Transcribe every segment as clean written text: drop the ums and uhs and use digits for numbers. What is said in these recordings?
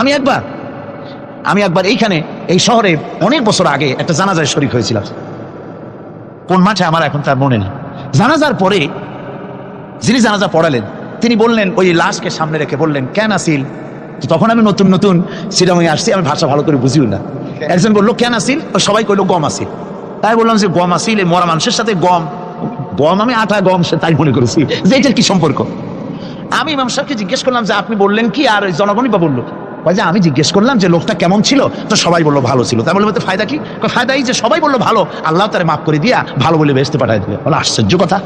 আমি একবার আমি একবার এইখানে এই শহরে অনেক বছর আগে একটা জানাজায় শরীক হয়েছিলাম। কোন মাঠে আমার এখন তার মনে নেই। জানাজার পরে যিনি জানাজা পড়ালেন তিনি বললেন, ওই লাশকে সামনে রেখে বললেন, কেন আসিল? তখন আমি নতুন নতুন শ্রীরামে আসছি, আমি ভাষা ভালো করে বুঝিও না। একজন বললো কেন আসিল, সবাই কইলো গম আসিল। তাই বললাম যে গম আসিল, এই মরা মানুষের সাথে গম গম আমি আটা গম সে তাই মনে করেছি যে এটার কি সম্পর্ক। আমি ইমাম সাহেবকে জিজ্ঞেস করলাম যে আপনি বললেন কি, আর জনগণই বা বললো। যে আমি জিজ্ঞেস করলাম যে লোকটা কেমন ছিল, তো সবাই বললো ভালো ছিল। তাই বললো ফায়দা কি? ফায়দা এই যে সবাই বললো ভালো, আল্লাহ তারে মাফ করে দিয়া ভালো বলে বেহেশতে পাঠাই দিবে। বলো আশ্চর্য কথা,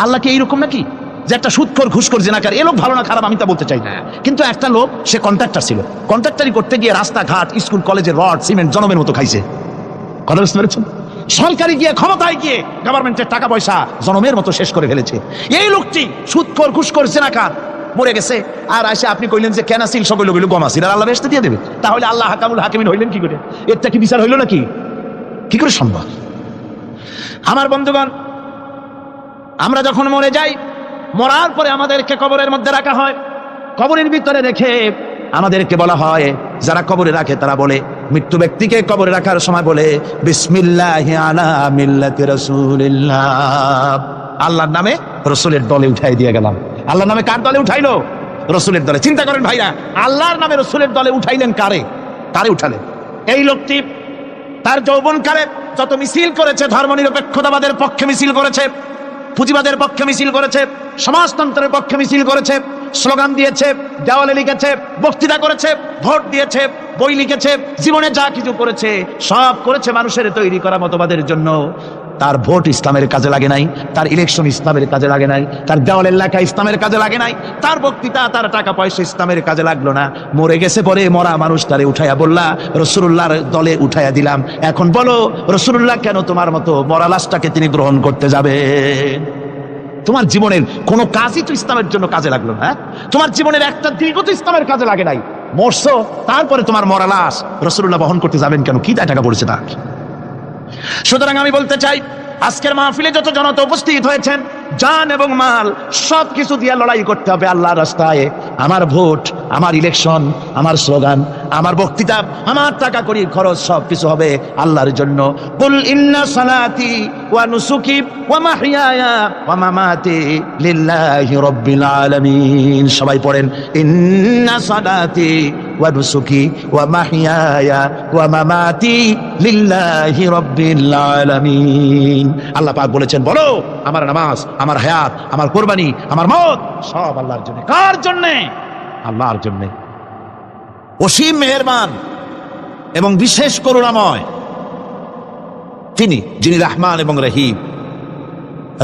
আল্লাহ কি এইরকম নাকি যে একটা সুদখোর ঘুষখোর জেনাকার এ লোক ভালো না খারাপ আমি তা বলতে চাই না, কিন্তু একটা লোক সে কন্ট্রাক্টর ছিল, কন্ট্রাক্টারি করতে গিয়ে রাস্তাঘাট স্কুল কলেজের রড সিমেন্ট জনমের মতো খাইছে। কথা বুঝতে পেরেছেন? সরকারি গিয়ে ক্ষমতায় গিয়ে গভর্নমেন্টের টাকা পয়সা জনমের মতো শেষ করে ফেলেছে। এই লোকটি সুদখোর ঘুষখোর জেনাকার মরে গেছে, আর এসে আপনি কইলেন যে কেন আসিল, সকল লোক গম আসিল, আর আল্লাহ বেহেশতে দিয়ে দেবে। তাহলে আল্লাহ হাকামুল হাকিমিন হইলেন কি করে? এরটা কি বিচার হইল নাকি? কি করে সম্ভব? আমার বন্ধুগণ, আমরা যখন মরে যাই, মরার পরে আমাদেরকে কবরের মধ্যে রাখা হয়। কবরের ভিতরে রেখে আমাদেরকে বলা হয়, যারা কবরে রাখে তারা বলে, মৃত্যু ব্যক্তিকে কবরে রাখার সময় বলে বিসমিল্লাহি আলা মিল্লাতি রাসূলিল্লাহ, আল্লাহর নামে রসুলের দলে উঠাই দিয়ে গেলাম। আল্লাহর নামে কার দলে উঠাইলো? রসুলের দলে। চিন্তা করেন ভাইরা, আল্লাহর নামে রসুলের দলে উঠাইলেন কারে? কারে উঠালেন? এই লোকটি তার যৌবনকালে যত মিছিল করেছে, ধর্মনিরপেক্ষতাবাদের পক্ষে মিছিল করেছে, পুঁজিবাদের পক্ষে মিছিল করেছে, সমাজতন্ত্রের পক্ষে মিছিল করেছে, স্লোগান দিয়েছে, দেওয়ালে লিখেছে, বক্তৃতা করেছে, ভোট দিয়েছে, বই লিখেছে, জীবনে যা কিছু করেছে সব করেছে মানুষের তৈরি করা মতবাদের জন্য। তার ভোট ইসলামের কাজে লাগে নাই, তার ইলেকশন ইসলামের কাজে লাগে নাই, তার দেওয়ালের লেখা ইসলামের কাজে লাগে নাই, তার বক্তৃতা তার টাকা পয়সা ইসলামের কাজে লাগলো না। মরে গেছে, পরে মরা মানুষ তারে উঠাইয়া বললা রসুল্লাহর দলে উঠাইয়া দিলাম। এখন বলো রসুল্লাহ কেন তোমার মতো মরা লাশটাকে তিনি গ্রহণ করতে যাবে? তোমার জীবনের কোনো কাজই তো ইসলামের জন্য কাজে লাগলো না। তোমার জীবনের একটা দিনও তো ইসলামের কাজে লাগে নাই। মরছো, তারপরে তোমার মরা লাশ রসুল্লাহ বহন করতে যাবেন কেন? কি টাকা পড়েছে তার? সুতরাং আমি বলতে চাই, আজকের মাহফিলে যত জনতা উপস্থিত হয়েছেন, জান এবং মাল সব কিছু দিয়ে লড়াই করতে হবে আল্লাহর রাস্তায়। আমার ভোট, আমার ইলেকশন, আমার স্লোগান, আমার বক্তৃতা, আমার টাকা কড়ি খরচ সব কিছু হবে আল্লাহর জন্য। কুল ইন্না সালাতি ওয়া নুসুকি ওয়া মাহইয়ায়া ওয়া মামাতি লিল্লাহি রাব্বিল আলামিন। সবাই পড়েন, ইন্না সালাতি ওয়া নুসুকি ওয়া মাহইয়ায়া ওয়া মামাতি লিল্লাহি রাব্বিল আলামিন। আল্লাহ পাক বলেছেন, বলো আমার নামাজ, আমার হায়াত, আমার কুরবানি, আমার মওত সব আল্লাহর জন্য। কার জন্য? আল্লাহর জন্য। অসীম মেহেরবান এবং বিশেষ করুণাময় তিনি, যিনি রহমান এবং রহিম।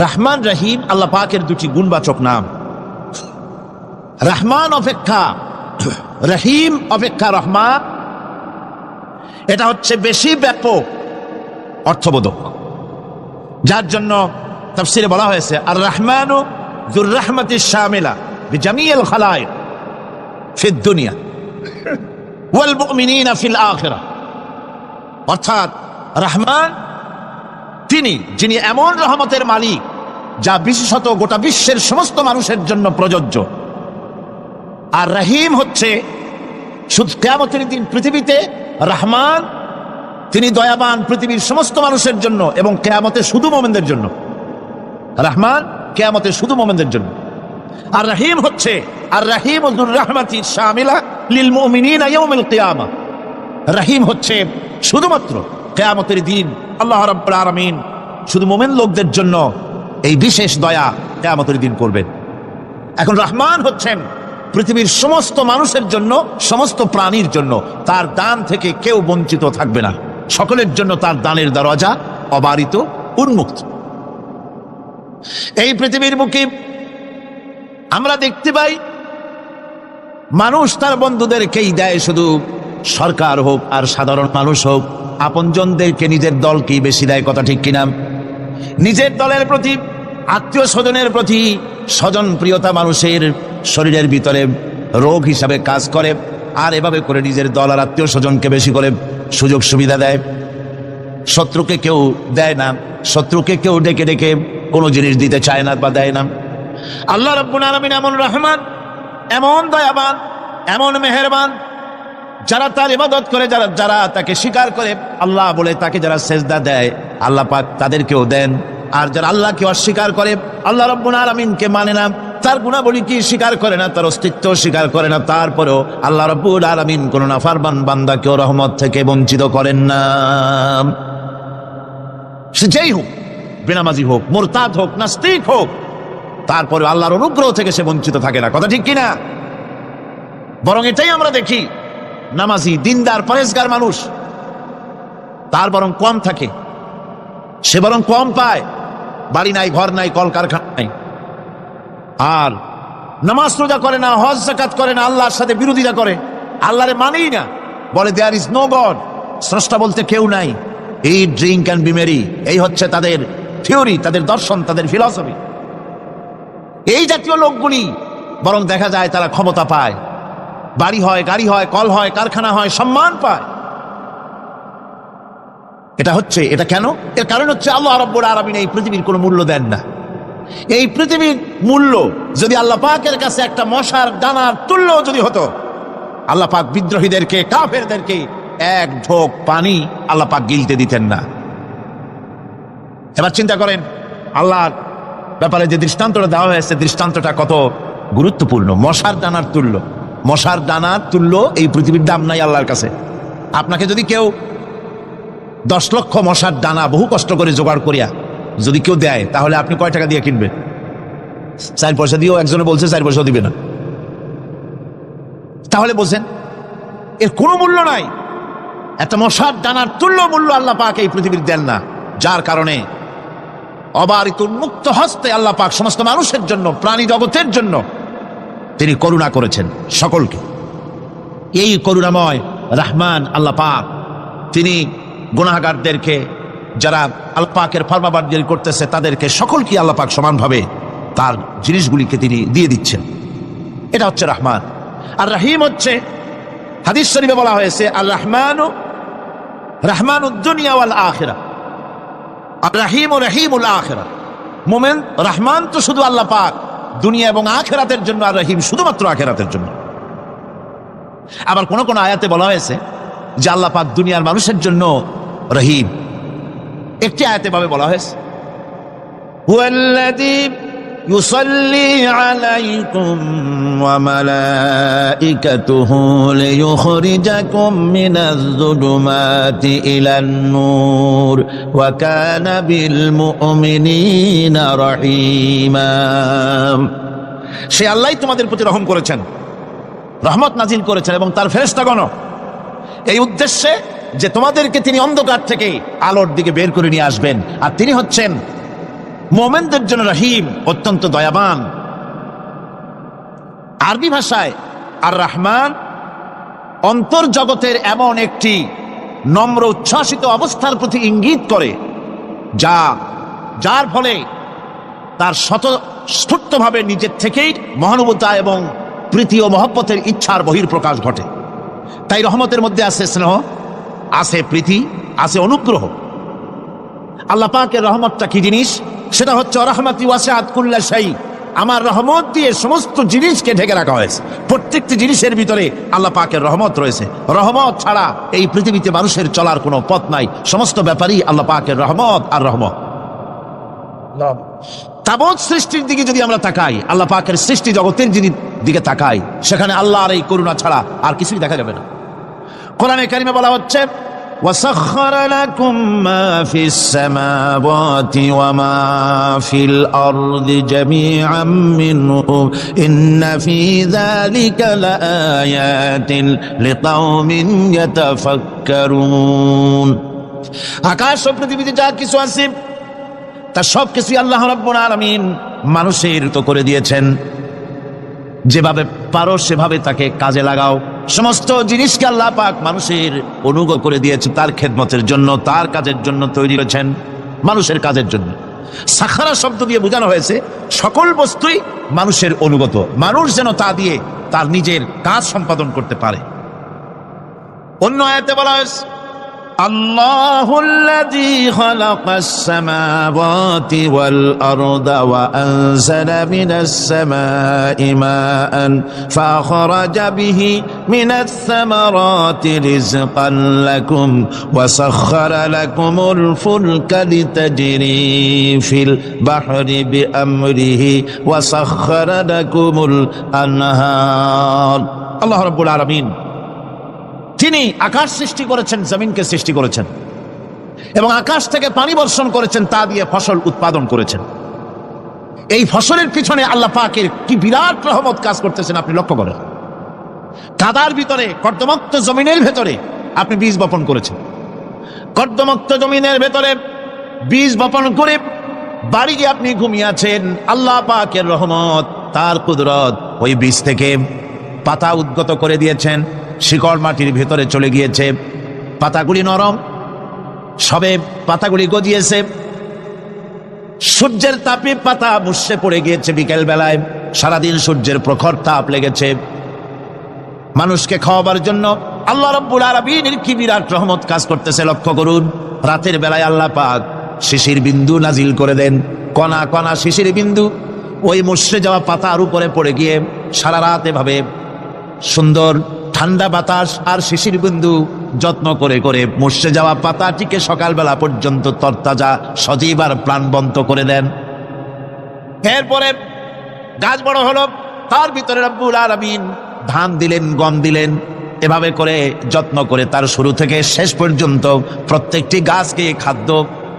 রহমান রহিম আল্লাহ পাকের দুটি গুণবাচক নাম। রহমান অপেক্ষা রহিম অপেক্ষা রহমান, এটা হচ্ছে বেশি ব্যাপক অর্থবোধক, যার জন্য তাফসীরে বলা হয়েছে আর রহমানু যুর রাহমাতিশ শামিলা বিজামিল খালায়েক ফিদ দুনিয়া ওয়াল মুমিনিনা ফিল আখিরাহ। অর্থাৎ রহমান তিনি, যিনি এমন রহমতের মালিক যা বিশেষত গোটা বিশ্বের সমস্ত মানুষের জন্য প্রযোজ্য। আর রহিম হচ্ছে শুধু কিয়ামতের দিন পৃথিবীতে রহমান তিনি দয়াবান পৃথিবীর সমস্ত মানুষের জন্য, এবং কিয়ামতে শুধু মুমিনদের জন্য। রহমান কিয়ামতে শুধু মুমিনদের জন্য। আর রহিম হচ্ছে আর রহিম যুর রাহমাতি শামিলা লিল মুমিনিনা ইয়াউমিল কিয়ামা। রহিম হচ্ছে শুধুমাত্র কিয়ামতের দিন আল্লাহ রাব্বুল আলামিন শুধু মুমিন লোকদের জন্য এই বিশেষ দয়া কিয়ামতের দিন করবেন। এখন রহমান হচ্ছেন পৃথিবীর সমস্ত মানুষের জন্য, সমস্ত প্রাণীর জন্য। তার দান থেকে কেউ বঞ্চিত থাকবে না, সকলের জন্য তার দানের দরজা অবারিত, উন্মুক্ত। এই পৃথিবীর মুখে আমরা দেখতে পাই মানুষ তার বন্ধুদেরকেই দেয়, শুধু সরকার হোক আর সাধারণ মানুষ হোক, আপনজনদেরকে নিজের দলকেই বেশি দেয়। কথা ঠিক কিনা? নিজের দলের প্রতি, আত্মীয় স্বজনের প্রতি স্বজন প্রিয়তা মানুষের শরীরের ভিতরে রোগ হিসাবে কাজ করে, আর এভাবে করে নিজের দল আর আত্মীয় স্বজনকে বেশি করে সুযোগ সুবিধা দেয়। শত্রুকে কেউ দেয় না, শত্রুকে কেউ ডেকে ডেকে কোনো জিনিস দিতে চায় না বা দেয় না। আল্লাহ রাব্বুল আলামিন এমন রহমান, এমন দয়াবান, এমন মেহেরবান, যারা তার ইবাদত করে, যারা যারা তাকে স্বীকার করে আল্লাহ বলে, তাকে যারা সেজদা দেয় আল্লাহ পাক তাদেরকেও দেন। আর যারা আল্লাহকে অস্বীকার করে, আল্লাহ রাব্বুল আলামিনকে মানে না, তার গুণাবলী কি স্বীকার করে না, তার অস্তিত্ব স্বীকার করে না, তারপরেও আল্লাহ রাব্বুল আলামিন কোন নাফরমান বান্দাকেও রহমত থেকে বঞ্চিত করেন না। সে যেই হোক, বেনামাজি হোক, মুরতাদ হোক, নাস্তিক হোক, তারপরে আল্লাহর অনুগ্রহ থেকে সে বঞ্চিত থাকে না। কথা ঠিক কিনা? বরং এটাই আমরা দেখি, নামাজি দিনদার পরেজগার মানুষ তার বরং কম থাকে, সে বরং কম পায়, বাড়ি নাই, ঘর নাই, কলকারখানা নাই। আর নামাজ রোজা করে না, হজ যাকাত করে না, আল্লাহর সাথে বিরোধিতা করে, আল্লাহরে মানেই না, বলে দেয়ার ইজ নো গড, স্রষ্টা বলতে কেউ নাই। এই ড্রিঙ্ক অ্যান্ড বি মেরি, এই হচ্ছে তাদের থিওরি, তাদের দর্শন, তাদের ফিলসফি। এই জাতীয় লোকগুলি বরং দেখা যায় তারা ক্ষমতা পায়, বাড়ি হয়, গাড়ি হয়, কল হয়, কারখানা হয়, সম্মান পায়। এটা কেন? এর কারণ হচ্ছে আল্লাহ রাব্বুল আলামিন এই পৃথিবীর কোনো মূল্য দেন না। এই পৃথিবীর মূল্য যদি আল্লাহ পাকের কাছে একটা মশার দানার তুল্য যদি হতো, আল্লাহ পাক বিদ্রোহীদেরকে, কাফেরদেরকে এক ঢোক পানি আল্লাহ পাক গিলতে দিতেন না। এবার চিন্তা করেন, আল্লাহর ব্যাপারে যে দৃষ্টান্তটা দেওয়া হয়েছে, দৃষ্টান্তটা কত গুরুত্বপূর্ণ। মশার দানার তুল্য, মশার দানার তুল্য এই পৃথিবীর দাম নাই আল্লাহর কাছে। আপনাকে যদি কেউ 10 লক্ষ মশার দানা বহু কষ্ট করে জোগাড় করিয়া যদি কেউ দেয়, তাহলে আপনি কয় টাকা দিয়ে কিনবেন? 4 পয়সা দিয়েও একজনে বলছে 4 পয়সা দিবে না। তাহলে বোঝেন এর কোনো মূল্য নাই। একটা মশার দানার তুল্য মূল্য আল্লাহ পাক এই পৃথিবীর দেন না, যার কারণে অবারিত উন্মুক্ত হস্তে আল্লাহ পাক সমস্ত মানুষের জন্য, প্রাণী জগতের জন্য তিনি করুণা করেছেন সকলকে। এই করুণাময় রহমান আল্লাহ পাক, তিনি গুনাহগারদেরকে, যারা আল্লাহ পাকের ফরমাবরদারি করতেছে, তাদেরকে সকলকে আল্লাহ পাক সমানভাবে তার জিনিসগুলিকে তিনি দিয়ে দিচ্ছেন। এটা হচ্ছে রহমান। আর রহিম হচ্ছে, হাদিস শরীফে বলা হয়েছে, আর রহমানু রহমানুদ দুনিয়া ওয়াল আখিরাহ, আর রহিম ও রহিমুল আখিরাহ। মোমেন রহমান তো শুধু আল্লাহ পাক দুনিয়া এবং আখিরাতের জন্য, আর রহিম শুধুমাত্র আখিরাতের জন্য। আবার কোন কোন আয়াতে বলা হয়েছে যে আল্লাহ পাক দুনিয়ার মানুষের জন্য রহিম। একটি আয়াতে ভাবে বলা হয়েছে, হুয়াল্লাযী ইউসাল্লি আলাইকুম ওয়া মালাইকাতুহু লিইখরিজাকুম মিনাজ যুলুমাতি ইলান নূর ওয়া কানা বিল মুমিনিনা রহিমা। সে আল্লাহই তোমাদের প্রতি রহম করেছেন, রহমত নাজিল করেছেন, এবং তার ফেরেশতাগণ এই উদ্দেশ্যে যে তোমাদেরকে তিনি অন্ধকার থেকে আলোর দিকে বের করে নিয়ে আসবেন। আর তিনি হচ্ছেন মুমিনদের জন্য রহিম, অত্যন্ত দয়াবান। আরবি ভাষায় আর রহমান অন্তর্জগতের এমন একটি নম্র উচ্ছ্বাসিত অবস্থার প্রতি ইঙ্গিত করে, যার ফলে তার স্বতঃস্ফূর্তভাবে নিজের থেকেই মহানুভবতা এবং প্রীতি ও মহব্বতের ইচ্ছার বহির্প্রকাশ ঘটে। তাই রহমতের মধ্যে আছে স্নেহ, আছে প্রীতি, আছে অনুগ্রহ। আল্লাহ পাকের রহমতটা কি জিনিস? সেটা হচ্ছে রহমতি ওয়াসিআত কুল্লা শাই, আমার রহমত দিয়ে সমস্ত জিনিসকে ঢেকে রাখা হয়েছে। প্রত্যেকটি জিনিসের ভিতরে আল্লাহ পাকের রহমত রয়েছে। রহমত ছাড়া এই পৃথিবীতে মানুষের চলার কোনো পথ নাই। সমস্ত ব্যাপারই আল্লাহ পাকের রহমত আর রহমত। তাবৎ সৃষ্টির দিকে যদি আমরা তাকাই, আল্লাহ পাকের সৃষ্টি জগতের দিকে তাকাই, সেখানে আল্লাহর এই করুণা ছাড়া আর কিছুই দেখা যাবে না। কোরআনে কারিমে বলা হচ্ছে, وَسَخَّرَ لَكُم مَّا فِي السَّمَاوَاتِ وَمَا فِي الْأَرْضِ جَمِيعًا مِّنْهُ إِنَّ فِي ذَلِكَ لَآيَاتٍ لِقَوْمٍ يَتَفَكَّرُونَ। আকাশ ও পৃথিবীতে যা কিছু আছে তা সব কিছুই আল্লাহ রাব্বুল আলামিন মানুষের তো করে দিয়েছেন। যেভাবে পারো সেভাবে তাকে কাজে লাগাও। সমস্ত জিনিসকে আল্লাহ পাক মানুষের অনুগ্রহ করে দিয়েছে, তার খেদমতের জন্য, তার কাজের জন্য তৈরি করেছেন, মানুষের কাজের জন্য। সাখারা শব্দ দিয়ে বোঝানো হয়েছে সকল বস্তুই মানুষের অনুগত, মানুষ যেন তা দিয়ে তার নিজের কাজ সম্পাদন করতে পারে। অন্য আয়াতে বলা হয়েছে, الله الذي خلق السماوات والأرض وأنزل من السماء ماء فأخرج به من الثمرات رزقا لكم وسخر لكم الفلك لتجري في البحر بأمره وسخر لكم الأنهار الله رب العالمين তিনি আকাশ সৃষ্টি করেছেন, জমিনকে সৃষ্টি করেছেন এবং আকাশ থেকে পানি বর্ষণ করেছেন, তা দিয়ে ফসল উৎপাদন করেছেন। এই ফসলের পিছনে আল্লাহ পাকের কি বিরাট রহমত কাজ করতেছেন আপনি লক্ষ্য করেন। কাদার ভিতরে, কর্দমাক্ত জমিনের ভেতরে আপনি বীজ বপন করেছেন। কর্দমাক্ত জমিনের ভেতরে বীজ বপন করে বাড়ি গিয়ে আপনি ঘুমিয়ে আছেন। আল্লাহ পাকের রহমত, তার কুদরত, ওই বীজ থেকে পাতা উদ্গত করে দিয়েছেন, শিকড় মাটির ভেতরে চলে গিয়েছে, পাতাগুলি নরম, সবে পাতাগুলি গজিয়েছে, সূর্যের তাপে পাতা মুষড়ে পড়ে গিয়েছে। বিকেল বেলায় সারাদিন সূর্যের প্রখর তাপ লেগেছে। মানুষকে খাওয়াবার জন্য আল্লাহ রাব্বুল আলামিনের কি বিরাট রহমত কাজ করতেছে লক্ষ্য করুন। রাতের বেলায় আল্লাহ পাক শিশির বিন্দু নাজিল করে দেন, কণা কণা শিশির বিন্দু ওই মুষড়ে যাওয়া পাতার উপরে পড়ে গিয়ে সারা রাত এভাবে সুন্দর ঠান্ডা বাতাস আর শিশির বিন্দু যত্ন করে করে মুষড়ে যাওয়া পাতাটিকে সকালবেলা পর্যন্ত তরতাজা, সজীব আর প্রাণবন্ত করে দেন। এরপরে গাছ বড় হলো, তার ভিতরে রব্বুল আলামিন ধান দিলেন, গম দিলেন, এভাবে করে যত্ন করে তার শুরু থেকে শেষ পর্যন্ত প্রত্যেকটি গাছকে খাদ্য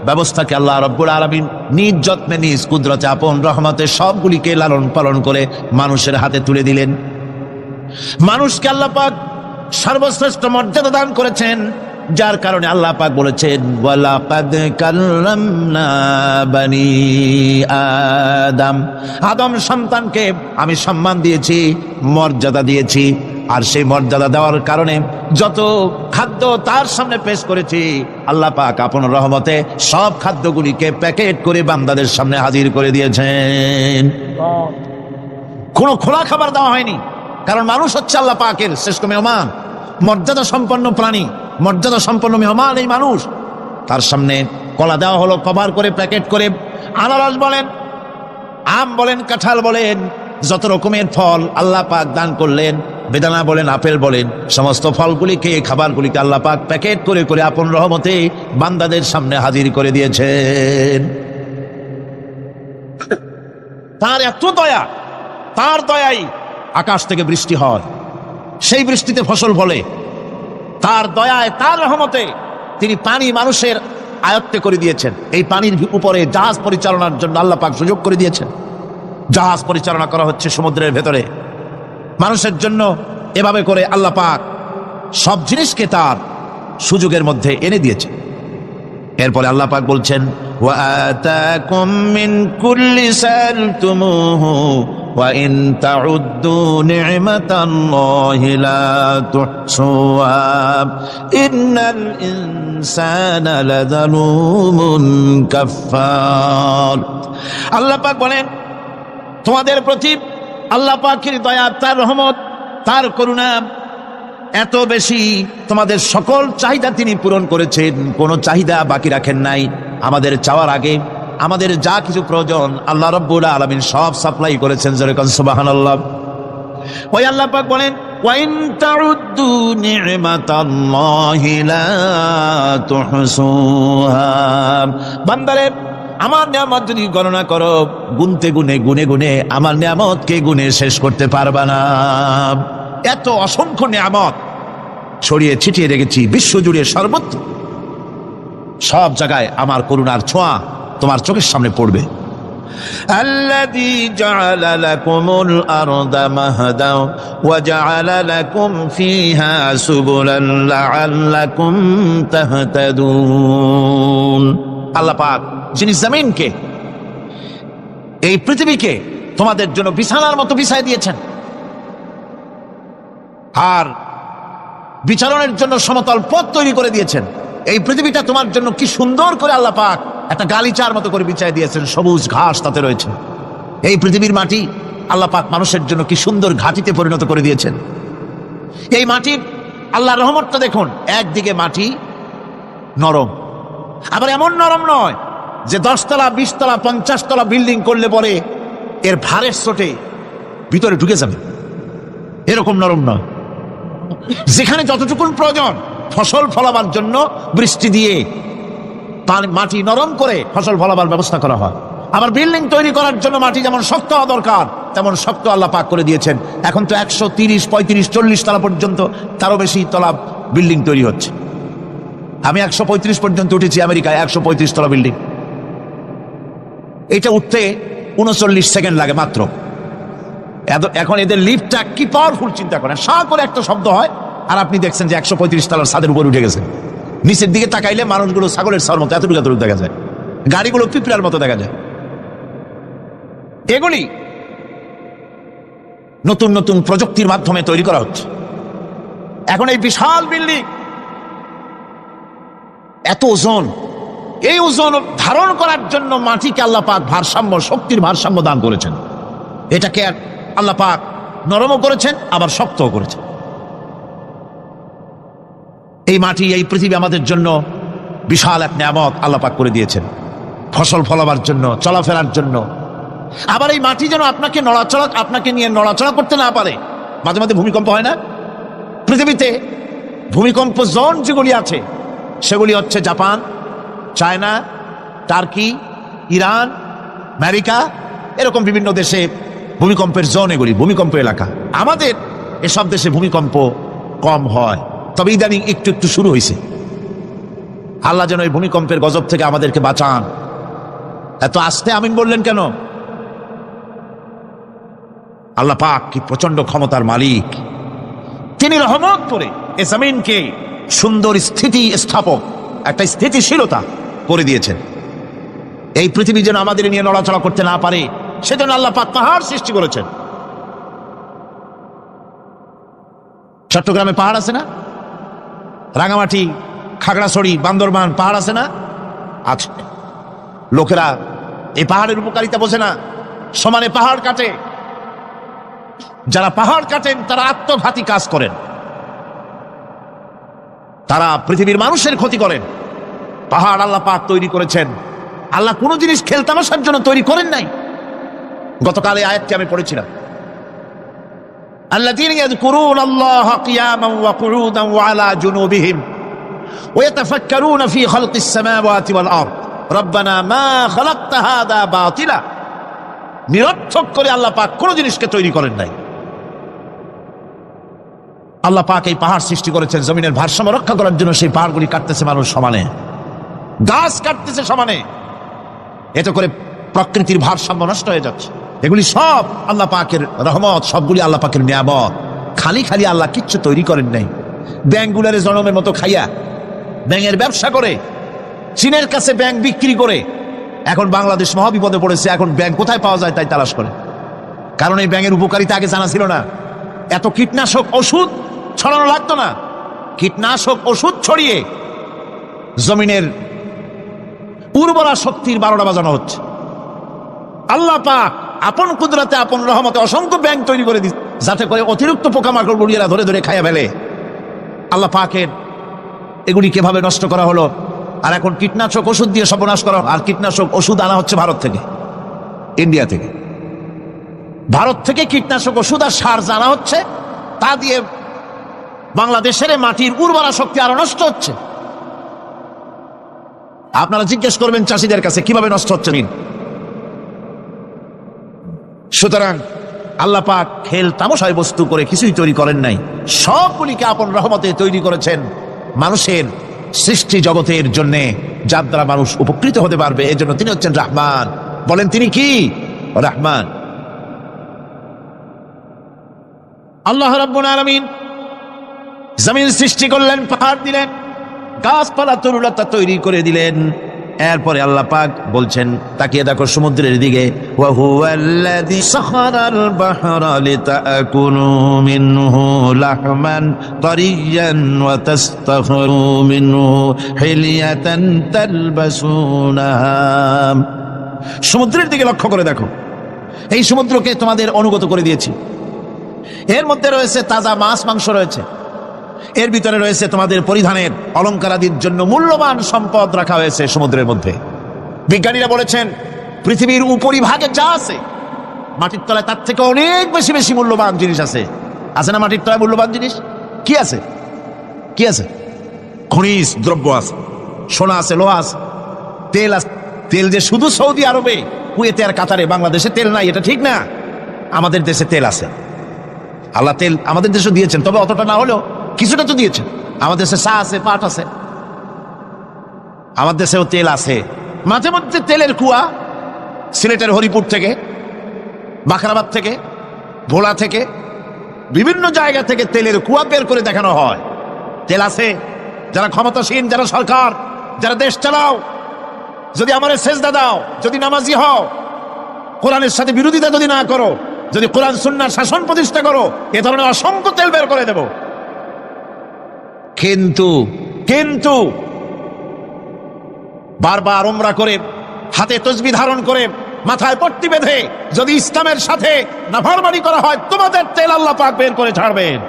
ব্যবস্থাকে আল্লাহ রব্বুল আলামিন নিজ যত্নে, নিজ কুদরতে, আপন রহমতে সবগুলিকে লালন পালন করে মানুষের হাতে তুলে দিলেন। মানুষকে আল্লাহ পাক সর্বশ্রেষ্ঠ মর্যাদা দান করেছেন, যার কারণে আল্লাহ পাক বলেছেন ওয়ালাকাদ কাররামনা বানি আদম, আদম সন্তানকে আমি সম্মান দিয়েছি, মর্যাদা দিয়েছি। আর সেই মর্যাদা দেওয়ার কারণে যত খাদ্য তার সামনে পেশ করেছি, আল্লাহ পাক আপন রহমতে সব খাদ্যগুলিকে প্যাকেট করে বান্দাদের সামনে হাজির করে দিয়েছেন। কোনো খোলা খাবার দেওয়া হয়নি, কারণ মানুষ হচ্ছে আল্লাহ পাকের শ্রেষ্ঠ মেহমান, মর্যাদা সম্পন্ন প্রাণী, মর্যাদা সম্পন্ন মেহমান এই মানুষ। তার সামনে কলা দেওয়া হলো কভার করে, প্যাকেট করে। আনারস বলেন, আম বলেন, কাঁঠাল বলেন, যত রকমের ফল আল্লাহ পাক দান করলেন, বেদানা বলেন, আপেল বলেন, সমস্ত ফলগুলিকে, খাবারগুলিকে আল্লাহ পাক প্যাকেট করে করে আপন রহমতে বান্দাদের সামনে হাজির করে দিয়েছেন। তার এত দয়া, তার দয়াই আকাশ থেকে বৃষ্টি হয়, সেই বৃষ্টিতে ফসল ফলে। তার দয়ায়, তার রহমতে তিনি পানি মানুষের আয়ত্তে করে দিয়েছেন। এই পানির উপরে জাহাজ পরিচালনার জন্য আল্লাহ পাক সুযোগ করে দিয়েছেন। জাহাজ পরিচালনা করা হচ্ছে সমুদ্রের ভেতরে মানুষের জন্য। এভাবে করে আল্লাহ পাক সব জিনিসকে তার সুযোগের মধ্যে এনে দিয়েছে। এরপরে আল্লাহ পাক বলছেন ওয়া আতাকুম মিন কুল্লি সালতুমুহু ওয়া ইন তাউদ্দু নি'মাতাল্লাহি লা তুহসুহা ইন্নাল ইনসানা লাযালুমুন কাফফার। আল্লাহ পাক বলেন তোমাদের প্রতি আল্লাহ পাকের দয়া, তার রহমত, তার করুণা এত বেশি, তোমাদের সকল চাহিদা তিনি পূরণ করেছেন, কোনো চাহিদা বাকি রাখেন নাই। আমাদের চাওয়ার আগে আমাদের যা কিছু প্রয়োজন আল্লাহ রাব্বুল আলামিন সব সাপ্লাই করেছেন। যেরকম সুবহানাল্লাহ। ওই আল্লাহ পাক বলেন ওয়া ইন তাউদ্দু নি'মাতাল্লাহি লা তুহসুহা। বান্দারে আমার নিয়ামত যদি গণনা করো, গুনতে গুনে গুনে গুনে আমার নিয়ামতকে গুনে শেষ করতে পারবা না। এত অসংখ্য নিয়ামত ছড়িয়ে ছিটিয়ে রেখেছি বিশ্ব জুড়ে, সর্বত্র সব জায়গায় আমার করুণার ছোঁয়া তোমার চোখের সামনে পড়বে। আল্লাযী জাআলা লাকুমুল আরদা মাহদাও ওয়া জাআলা লাকুম ফীহা সুবুলান লাআল্লাকুম তাহতাদুন। আল্লাহ পাক যিনি জমিনকে, এই পৃথিবীকে তোমাদের জন্য বিছানার মতো বিছায় দিয়েছেন, আর বিচরণের জন্য সমতল পথ তৈরি করে দিয়েছেন। এই পৃথিবীটা তোমার জন্য কি সুন্দর করে আল্লাহ পাক একটা গালিচার মতো করে বিছায় দিয়েছেন, সবুজ ঘাস তাতে রয়েছে। এই পৃথিবীর মাটি আল্লাহ পাক মানুষের জন্য কি সুন্দর ঘাটিতে পরিণত করে দিয়েছেন। এই মাটির আল্লাহর রহমতটা দেখুন, একদিকে মাটি নরম। আবার এমন নরম নয় যে 10 তলা 20 তলা 50 তলা বিল্ডিং করলে পরে এর ভারের চোটে ভিতরে ঢুকে যাবে, এরকম নরম নয়। যেখানে যতটুকুন প্রয়োজন ফসল ফলাবার জন্য বৃষ্টি দিয়ে মাটি নরম করে ফসল ফলাবার ব্যবস্থা করা হয়। আবার বিল্ডিং তৈরি করার জন্য মাটি যেমন শক্ত হওয়া দরকার তেমন শক্ত আল্লাহ পাক করে দিয়েছেন। এখন তো 130, 35, 40 তলা পর্যন্ত, তারও বেশি তলা বিল্ডিং তৈরি হচ্ছে। আমি 135 পর্যন্ত উঠেছি আমেরিকায়, 135 তলা বিল্ডিং। এটা উঠতে 39 সেকেন্ড লাগে মাত্র। এখন এদের লিফটটা কি পাওয়ারফুল চিন্তা করেন, সা করে একটা শব্দ হয় আর আপনি দেখছেন যে 135 তলার ছাদের উপর উঠে গেছে। নিচের দিকে তাকাইলে মানুষগুলো ছাগলের ছাওয়ার মতো এতটুকু এতটুকু দেখা যায়, গাড়িগুলো পিঁপড়ার মতো দেখা যায়। এগুলি নতুন নতুন প্রযুক্তির মাধ্যমে তৈরি করা হচ্ছে। এখন এই বিশাল বিল্ডিং, এত ওজন, এই ওজন ধারণ করার জন্য মাটিকে আল্লাহ পাক ভারসাম্য, শক্তির ভারসাম্য দান করেছেন। এটাকে আল্লাহ পাক নরমও করেছেন আবার শক্তও করেছেন। এই মাটি, এই পৃথিবী আমাদের জন্য বিশাল এক নিয়ামত আল্লাহ পাক করে দিয়েছেন ফসল ফলাবার জন্য, চলাফেরার জন্য। আবার এই মাটি যেন আপনাকে নিয়ে নড়াচড়া করতে না পারে। মাঝে মাঝে ভূমিকম্প হয় না পৃথিবীতে? ভূমিকম্প জোন যেগুলি আছে সেগুলি হচ্ছে Japan, China, turkey, Iran, America, এরকম বিভিন্ন দেশে ভূমিকম্পের জোন, এগুলি ভূমিকম্প এলাকা। আমাদের এসব দেশে ভূমিকম্প কম হয়, তবে ইদানিং একটু একটু শুরু হয়েছে। আল্লাহ যেন এই ভূমিকম্পের গজব থেকে আমাদেরকে বাঁচান। এত আস্তে আমিন বললেন কেন? আল্লাহ পাক কি প্রচন্ড ক্ষমতার মালিক। তিনি রহমত করে এ জমিনকে সুন্দর স্থিতি স্থাপক, একটা স্থিতিশীলতা করে দিয়েছেন। এই পৃথিবী যেন আমাদের নিয়ে নড়াচড়া করতে না পারে সেজন্য আল্লাহ পাক পাহাড় সৃষ্টি করেছেন। চট্টগ্রামে পাহাড় আছে না? রাঙামাটি, খাগড়াছড়ি, বান্দরবান পাহাড় আছে না? আছে। লোকেরা এই পাহাড়ের উপকারিতা বোঝে না, সমানে পাহাড় কাটে। যারা পাহাড় কাটেন তারা আত্মঘাতী কাজ করেন, তারা পৃথিবীর মানুষের ক্ষতি করেন। পাহাড় আল্লাহ পাক তৈরি করেছেন। আল্লাহ কোন জিনিস খেলতামাশার জন্য তৈরি করেন নাই। গতকাল এই আয়াতটি আমি পড়েছিলাম, আল্লাযীনা ইয়াযকুরুনাল্লাহা কিয়ামান ওয়া কুউদান ওয়া আলা জুনুবিহিম ওয়া ইয়াতাফাক্কারুনা ফী খালকিস সামাওয়াতি ওয়াল আরদ রব্বানা মা খালাকতা হাযা বাতিলা। নিরর্থক করে আল্লাহ পাক কোন জিনিসকে তৈরি করেন নাই। আল্লাহ পাক এই পাহাড় সৃষ্টি করেছেন জমিনের ভারসাম্য রক্ষা করার জন্য। সেই পাহাড়গুলি কাটতেছে মানুষ সমানে, গাছ কাটতেছে সমানে, এতে করে প্রকৃতির ভারসাম্য নষ্ট হয়ে যাচ্ছে। এগুলি সব আল্লাহ পাকের রহমত, সবগুলি আল্লাহ পাকের নিয়ামত। খালি খালি আল্লাহ কিচ্ছু তৈরি করেন নাই। ব্যাংকগুলারে জনমের মতো খাইয়া ব্যাঙের ব্যবসা করে, চীনের কাছে ব্যাংক বিক্রি করে এখন বাংলাদেশ মহাবিপদে পড়েছে। এখন ব্যাংক কোথায় পাওয়া যায় তাই তালাশ করে, কারণ এই ব্যাঙের উপকারিতা আগে জানা ছিল না। এত কীটনাশক ওষুধ ছড়ানো লাগতো না। কীটনাশক ওষুধ ছড়িয়ে জমিনের উর্বরা শক্তির 12টা বাজানো হচ্ছে। আল্লাহ পাক আপন কুদরতে, আপন রহমতে অসংখ্য ব্যাংক তৈরি করে দিচ্ছে যাতে করে অতিরিক্ত পোকামাকড় গুড়িয়েরা ধরে ধরে খাইয়া ফেলে। আল্লাহ পাকের এগুলি কিভাবে নষ্ট করা হলো। আর এখন কীটনাশক ওষুধ দিয়ে সর্বনাশ করা। আর কীটনাশক ওষুধ আনা হচ্ছে ভারত থেকে, ইন্ডিয়া থেকে। ভারত থেকে কীটনাশক ওষুধ আর সার জানা হচ্ছে, তা দিয়ে বাংলাদেশের মাটির উর্বরা শক্তি আরো নষ্ট হচ্ছে। আপনারা জিজ্ঞেস করবেন চাষিদের কাছে কিভাবে নষ্ট হচ্ছে। সুতরাং আল্লাহ পাক খেল তামাশায় বস্তু করে কিছুই তৈরি করেন নাই, সবগুলিকে আপন রহমতে তৈরি করেছেন মানুষের সৃষ্টি জগতের জন্য, যার দ্বারা মানুষ উপকৃত হতে পারবে। এই জন্য তিনি হচ্ছেন রহমান। বলেন তিনি কি? রহমান। আল্লাহ রাব্বুল আলামিন জমিন সৃষ্টি করলেন, পাহাড় দিলেন, গাছপালা তরুলতা তৈরি করে দিলেন। এরপরে আল্লাহ পাক বলছেন, তাকিয়ে দেখো সমুদ্রের দিকে, ওয়া হুয়াল্লাযী সাখারাল বাহরা লিতাকুনু মিনহু লাহমান তারিয়ান ওয়া তাস্তাখরু মিনহু হিলিয়াতান তালবাসুনাহা। সমুদ্রের দিকে লক্ষ্য করে দেখো, এই সমুদ্রকে তোমাদের অনুগত করে দিয়েছি। এর মধ্যে রয়েছে তাজা মাছ মাংস রয়েছে, এর ভিতরে রয়েছে তোমাদের পরিধানের অলংকারাদির জন্য মূল্যবান সম্পদ রাখা হয়েছে সমুদ্রের মধ্যে। বিজ্ঞানীরা বলেছেন পৃথিবীর উপরিভাগে যা আছে মাটির তলায় তার থেকে অনেক বেশি বেশি মূল্যবান জিনিস আছে। আছে না মাটির তলায় মূল্যবান জিনিস? কি আছে? কি আছে? খনিজ দ্রব্য আছে, সোনা আছে, লোহা আছে, তেল আছে। তেল যে শুধু সৌদি আরবে, কুয়েতে আর কাতারে, বাংলাদেশে তেল নাই এটা ঠিক না। আমাদের দেশে তেল আছে। আল্লাহ তেল আমাদের দেশে দিয়েছেন, তবে অতটা না হলেও কিছুটা তো দিয়েছেন। আমাদের দেশে চা আছে, পাট আছে, আমার দেশেও তেল আছে। মাঝে মধ্যে তেলের কুয়া সিলেটের হরিপুর থেকে, বাখরাবাদ থেকে, ভোলা থেকে, বিভিন্ন জায়গা থেকে তেলের কুয়া বের করে দেখানো হয়। তেল আছে। যারা ক্ষমতাসীন, যারা সরকার, যারা দেশ চালাও, যদি আমার সেজদা দাও, যদি নামাজি হও, কোরআনের সাথে বিরোধিতা যদি না করো, যদি কোরআন সুন্নাহর শাসন প্রতিষ্ঠা করো, এ ধরনের অসংখ্য তেল বের করে দেব। কিন্তু কিন্তু বারবার উমরা করে, হাতে তসবিহ ধারণ করে, মাথায় পট্টি বেঁধে যদি ইসলামের সাথে নাফরমানি করা হয়, তোমাদের তেল আল্লাহ পাক বের করে ছাড়বেন।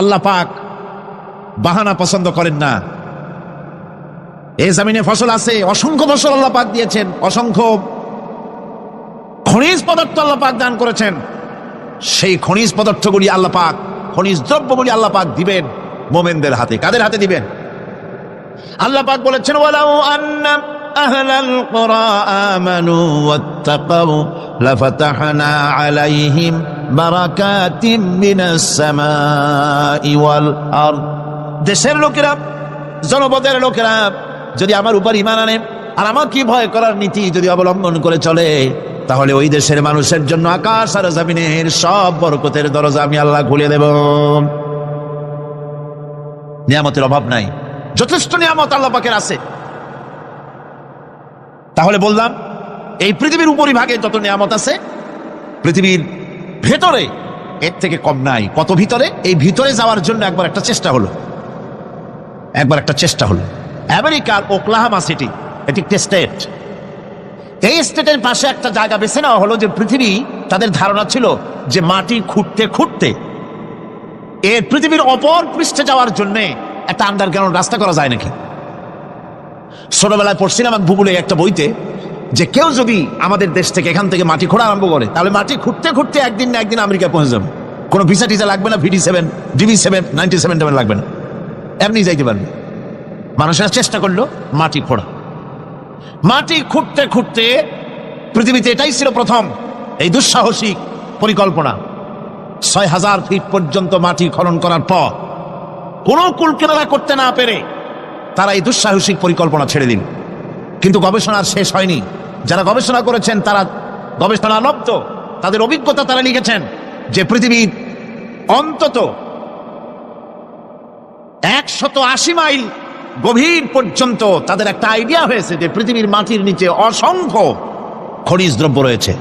আল্লাহ পাক বাহানা পছন্দ করেন না। এই জমিনে ফসল আছে, অসংখ্য ফসল আল্লাহ পাক দিয়েছেন, অসংখ্য খনিজ পদার্থ আল্লাহ পাক দান করেছেন। সেই খনিজ পদার্থগুলি আল্লাহ পাক, খনিজ দ্রব্যগুলি আল্লাহ পাক দিবেন মোমেনদের হাতে। কাদের হাতে দিবেন? আল্লাহ পাক বলেছেন ওয়ালাউ আন্না আহলাল কুরা আমানু ওয়াত্তাকাউ লাফাতাহনা আলাইহিম বারাকাতিম মিনাস সামাই ওয়াল আরদ। দেশের লোকেরা, জনপদের লোকেরা যদি আমার উপর ঈমান আনে আর আমার কি ভয় করার নীতি যদি অবলম্বন করে চলে, তাহলে ওই দেশের মানুষের জন্য আকাশ আর জমিনের সব বরকতের দরজা আমি আল্লাহ খুলে দেব। নিয়ামতের অভাব নাই, যথেষ্ট নিয়ামত আল্লাহ পাকের আছে। তাহলে বললাম এই পৃথিবীর উপরিভাগে যত নিয়ামত আছে, পৃথিবীর ভেতরে এর থেকে কম নাই। কত ভিতরে? এই ভিতরে যাওয়ার জন্য একবার একটা চেষ্টা হলো। আমেরিকার ওকলাহামা সিটি, এটি একটি স্টেট। এই স্টেটের পাশে একটা জায়গা বেছে নেওয়া হলো, যে পৃথিবী, তাদের ধারণা ছিল যে মাটি খুঁড়তে খুঁড়তে এর পৃথিবীর অপর পৃষ্ঠে যাওয়ার জন্য একটা আন্ডারগ্রাউন্ড রাস্তা করা যায় নাকি। ছোটবেলায় পড়ছিলাম ভূগোলে একটা বইতে, যে কেউ যদি আমাদের দেশ থেকে, এখান থেকে মাটি খোঁড়া আরম্ভ করে, তাহলে মাটি খুঁড়তে খুঁড়তে একদিন না একদিন আমেরিকা পৌঁছে যাবে। কোনো ভিসা টিসা লাগবে না, VD7, DB7, 97 লাগবে না, এমনি যাইতে পারবে। মানুষেরা চেষ্টা করলো মাটি খোঁড়া। মাটি খুঁড়তে খুঁড়তে পৃথিবীতে এটাই ছিল প্রথম এই দুঃসাহসিক পরিকল্পনা। 6000 ফিট পর্যন্ত মাটি খনন করার পর কোনো কুলকিনারা করতে না পেরে তারা এই দুঃসাহসিক পরিকল্পনা ছেড়ে দিন। কিন্তু গবেষণার শেষ হয়নি। যারা গবেষণা করেছেন তারা গবেষণালব্ধ, তাদের অভিজ্ঞতা তারা লিখেছেন যে পৃথিবীর অন্তত 180 মাইল গভীর পর্যন্ত তাদের একটা আইডিয়া হয়েছে যে পৃথিবীর মাটির নিচে অসংখ্য খনিজ দ্রব্য রয়েছে,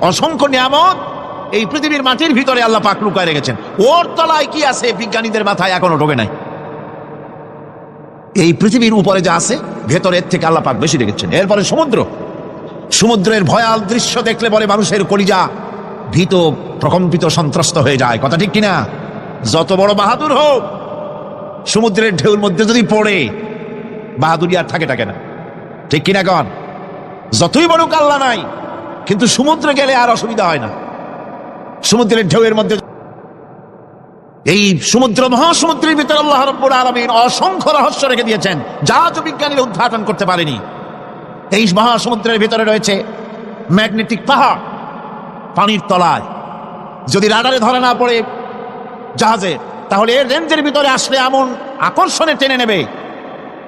অসংখ্য নিয়ামত এই পৃথিবীর মাটির ভিতরে আল্লাহ পাক লুকায় রেখেছেন। ওর তলায় কি আছে বিজ্ঞানীদের মাথায় এখনো ঢোকে নাই। এই পৃথিবীর উপরে যা আছে ভেতরের থেকে আল্লাহ পাক বেশি রেখেছেন। এরপরে সমুদ্রের ভয়াল দৃশ্য দেখলে পরে মানুষের কলিজা ভীত, প্রকম্পিত, সন্ত্রস্ত হয়ে যায়। কথা ঠিক কিনা? যত বড় বাহাদুর হোক, সমুদ্রের ঢেউর মধ্যে যদি পড়ে, বাহাদুরি আর থাকে না। ঠিক কিনা কন? যতই বড় আল্লাহ নাই, কিন্তু সমুদ্রে গেলে আর অসুবিধা হয় না। সমুদ্রের ঢেউয়ের মধ্যে, এই সমুদ্র, মহাসমুদ্রের ভিতরে আল্লাহ রাব্বুল আলামিন অসংখ্য রহস্য রেখে দিয়েছেন, যা বিজ্ঞানীরা উদ্ঘাটন করতে পারেনি। এই মহাসমুদ্রের ভিতরে রয়েছে ম্যাগনেটিক পাহাড় পানির তলায়। যদি রাডারে ধরা না পড়ে জাহাজে, তাহলে এর রেঞ্জের ভিতরে আসলে এমন আকর্ষণে টেনে নেবে,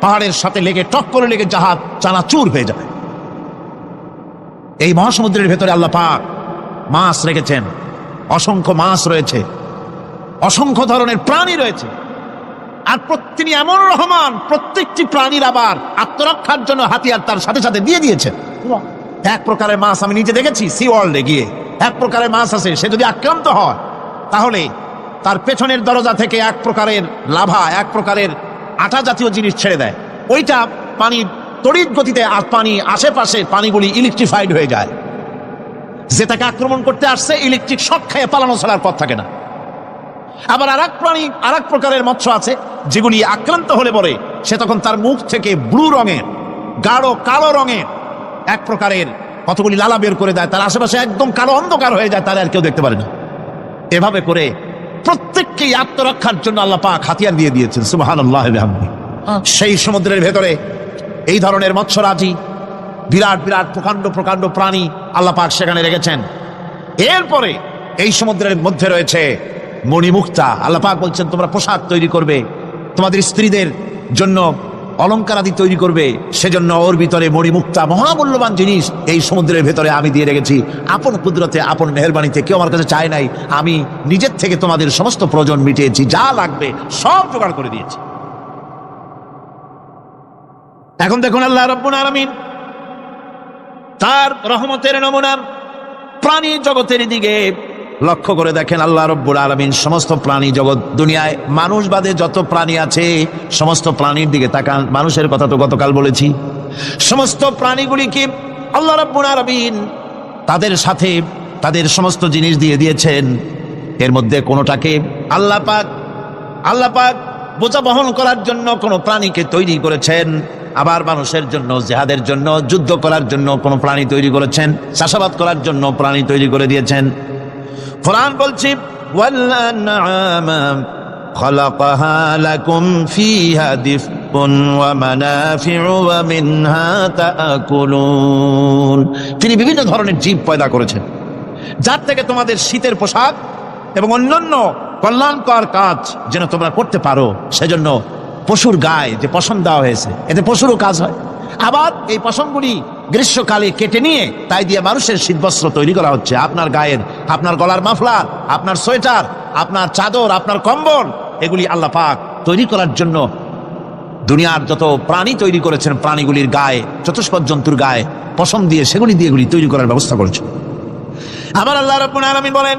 পাহাড়ের সাথে লেগে, টক্করে লেগে জাহাজ চানাচুর হয়ে যাবে। এই মহাসমুদ্রের ভেতরে আল্লাহ পাক মাছ রেখেছেন, অসংখ্য মাছ রয়েছে, অসংখ্য ধরনের প্রাণী রয়েছে। আর তিনি এমন রহমান, প্রত্যেকটি প্রাণীর আবার আত্মরক্ষার জন্য হাতিয়ার তার সাথে সাথে দিয়ে দিয়েছেন। এক প্রকারের মাছ আমি নিজে দেখেছি সি ওয়ার্ল্ডে গিয়ে, এক প্রকারের মাছ আছে, সে যদি আক্রান্ত হয় তাহলে তার পেছনের দরজা থেকে এক প্রকারের লাভা, এক প্রকারের আটা জাতীয় জিনিস ছেড়ে দেয়। ওইটা পানি তড়িৎ গতিতে, আর পানি আশেপাশে পানিগুলি ইলেকট্রিফাইড হয়ে যায়। যে তাকে আক্রমণ করতে আসছে ইলেকট্রিক শক খেয়ে পালানো ছাড়ার পথ থাকে না। আবার আরেক প্রাণী, আরেক প্রকারের মৎস্য আছে যেগুলি আক্রান্ত হলে পরে সে তখন তার মুখ থেকে ব্লু রঙের, গাঢ় কালো রঙের এক প্রকারের কতগুলি লালা বের করে দেয়, তার আশেপাশে একদম কালো অন্ধকার হয়ে যায়, তারা আর কেউ দেখতে পারে না। এভাবে করে প্রত্যেককেই আত্মরক্ষার জন্য আল্লাহ পাক হাতিয়ার দিয়ে দিয়েছেন। সুবহানাল্লাহ ওয়া বিহামদিহি। সেই সমুদ্রের ভেতরে এই ধরনের মৎস্যরাজি, বিরাট বিরাট প্রকাণ্ড প্রকাণ্ড প্রাণী আল্লাহ পাক সেখানে রেখেছেন। এরপরে এই সমুদ্রের মধ্যে রয়েছে মণিমুক্তা। আল্লাহ পাক বলছেন তোমরা পোশাক তৈরি করবে, তোমাদের স্ত্রীদের জন্য অলংকার আদি তৈরি করবে, সেজন্য ওর ভিতরে মণিমুক্তা মহামূল্যবান জিনিস এই সমুদ্রের ভেতরে আমি দিয়ে রেখেছি। আপন কুদরতে, আপন মেহেরবানিতে, কেউ আমার কাছে চায় নাই, আমি নিজের থেকে তোমাদের সমস্ত প্রয়োজন মিটিয়েছি, যা লাগবে সব জোগাড় করে দিয়েছি। এখন দেখুন আল্লাহ রাব্বুল আলামিন তার রহমতের নমুনা প্রাণী জগতের দিকে লক্ষ্য করে দেখেন। আল্লাহ রাব্বুল আলামিন সমস্ত প্রাণী জগৎ, দুনিয়ায় মানুষ বাদে যত প্রাণী আছে সমস্ত প্রাণীর দিকে তাকান। মানুষের কথা তো গতকাল বলেছি। সমস্ত প্রাণীগুলিকে আল্লাহ রাব্বুল আলামিন তাদের সাথে তাদের সমস্ত জিনিস দিয়ে দিয়েছেন। এর মধ্যে কোনোটাকে আল্লাহ পাক বোঝা বহন করার জন্য কোনো প্রাণীকে তৈরি করেছেন, আবার মানুষের জন্য, জিহাদের জন্য, যুদ্ধ করার জন্য কোনো প্রাণী তৈরি করেছেন, চাষাবাদ করার জন্য প্রাণী তৈরি করে দিয়েছেন। কোরআন বলছে ওয়াল আনআমা খালাকাহা লাকুম ফিহা দিফকুন ওয়া মানাফিউ ওয়া মিনহা তাআকুলুন। তিনি বিভিন্ন ধরনের জীব পয়দা করেছেন যার থেকে তোমাদের শীতের পোশাক এবং অন্যান্য কল্যাণকর কাজ যেন তোমরা করতে পারো, সেজন্য পশুর গায়ে যে পশম দেওয়া হয়েছে এতে পশুরও কাজ হয়। আবার এই পশমগুলি গ্রীষ্মকালে কেটে নিয়ে তাই দিয়ে মানুষের শীতবস্ত্র তৈরি করা হচ্ছে। আপনার গায়ের, আপনার গলার মাফলার, আপনার সোয়েটার, আপনার চাদর, আপনার কম্বল, এগুলি আল্লাহ পাক তৈরি করার জন্য দুনিয়ার যত প্রাণী তৈরি করেছেন, প্রাণীগুলির গায়ে, চতুষ্পদ জন্তুর গায়ে পশম দিয়ে, সেগুলি দিয়ে এগুলি তৈরি করার ব্যবস্থা করেছেন। আবার আল্লাহ রাব্বুল আলামিন বলেন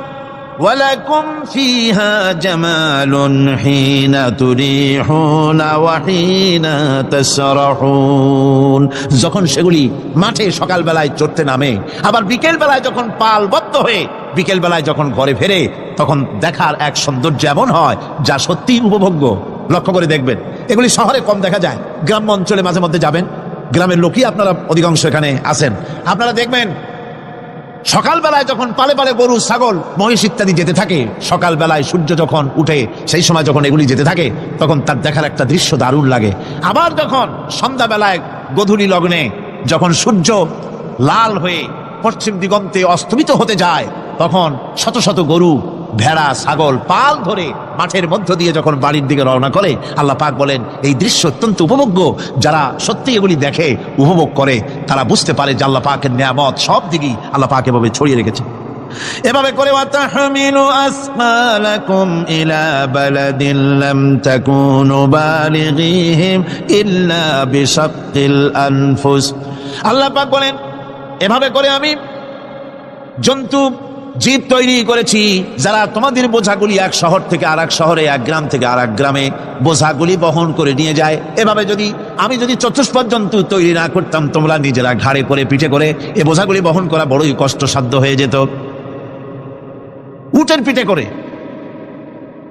ওয়ালাকুম ফিহা জামালুন হিনা তুরিহুনা ওয়া হিনা তাসরাহুন। যখন সেগুলি মাঠে সকাল বেলায় চড়তে নামে, আবার বিকেল বেলায় যখন পালবদ্ধ হয়ে বিকেল বেলায় যখন ঘরে ফেরে, তখন দেখার এক সৌন্দর্য এমন হয় যা সত্যিই উপভোগ্য। লক্ষ্য করে দেখবেন, এগুলি শহরে কম দেখা যায়, গ্রাম্য অঞ্চলে মাঝে মধ্যে যাবেন, গ্রামের লোকই আপনারা অধিকাংশ এখানে আছেন, আপনারা দেখবেন সকাল বেলায় যখন পালে পালে গরু, ছাগল, মহিষ ইত্যাদি যেতে থাকে, সকাল বেলায় সূর্য যখন উঠে সেই সময় যখন এগুলি যেতে থাকে তখন তার দেখার একটা দৃশ্য দারুণ লাগে। আবার যখন সন্ধ্যা বেলায় গধূলি লগ্নে যখন সূর্য লাল হয়ে পশ্চিম দিগন্তে অস্তমিত হতে যায়, তখন শত শত গরু, ভেড়া, ছাগল পাল ধরে মাঠের মধ্য দিয়ে যখন বাড়ির দিকে রওনা করে, আল্লাহ পাক বলেন এই দৃশ্য অত্যন্ত উপভোগ্য। যারা সত্যি এগুলি দেখে, উপভোগ করে, তারা বুঝতে পারে যে আল্লাহ পাকের নিয়ামত সব দিকেই আল্লাহ পাক এভাবে ছড়িয়ে রেখেছে। এভাবে করে ওয়াতাহমিলু আসফালাকুম ইলা বালাদিন লাম তাকুনু বালিগিহিম ইল্লা বিশাক্কিল আনফুস। আল্লাহ পাক বলেন এভাবে করে আমি জন্তু, জীব তৈরি করেছি যারা তোমাদের বোঝাগুলি এক শহর থেকে আর এক শহরে, এক গ্রাম থেকে আর এক গ্রামে বোঝাগুলি বহন করে নিয়ে যায়। এভাবে আমি যদি চতুষ্পদ জন্তু তৈরি না করতাম, তোমরা নিজেরা ঘাড়ে করে, পিঠে করে এ বোঝাগুলি বহন করা বড়ই কষ্টসাধ্য হয়ে যেত। উটের পিঠে করে,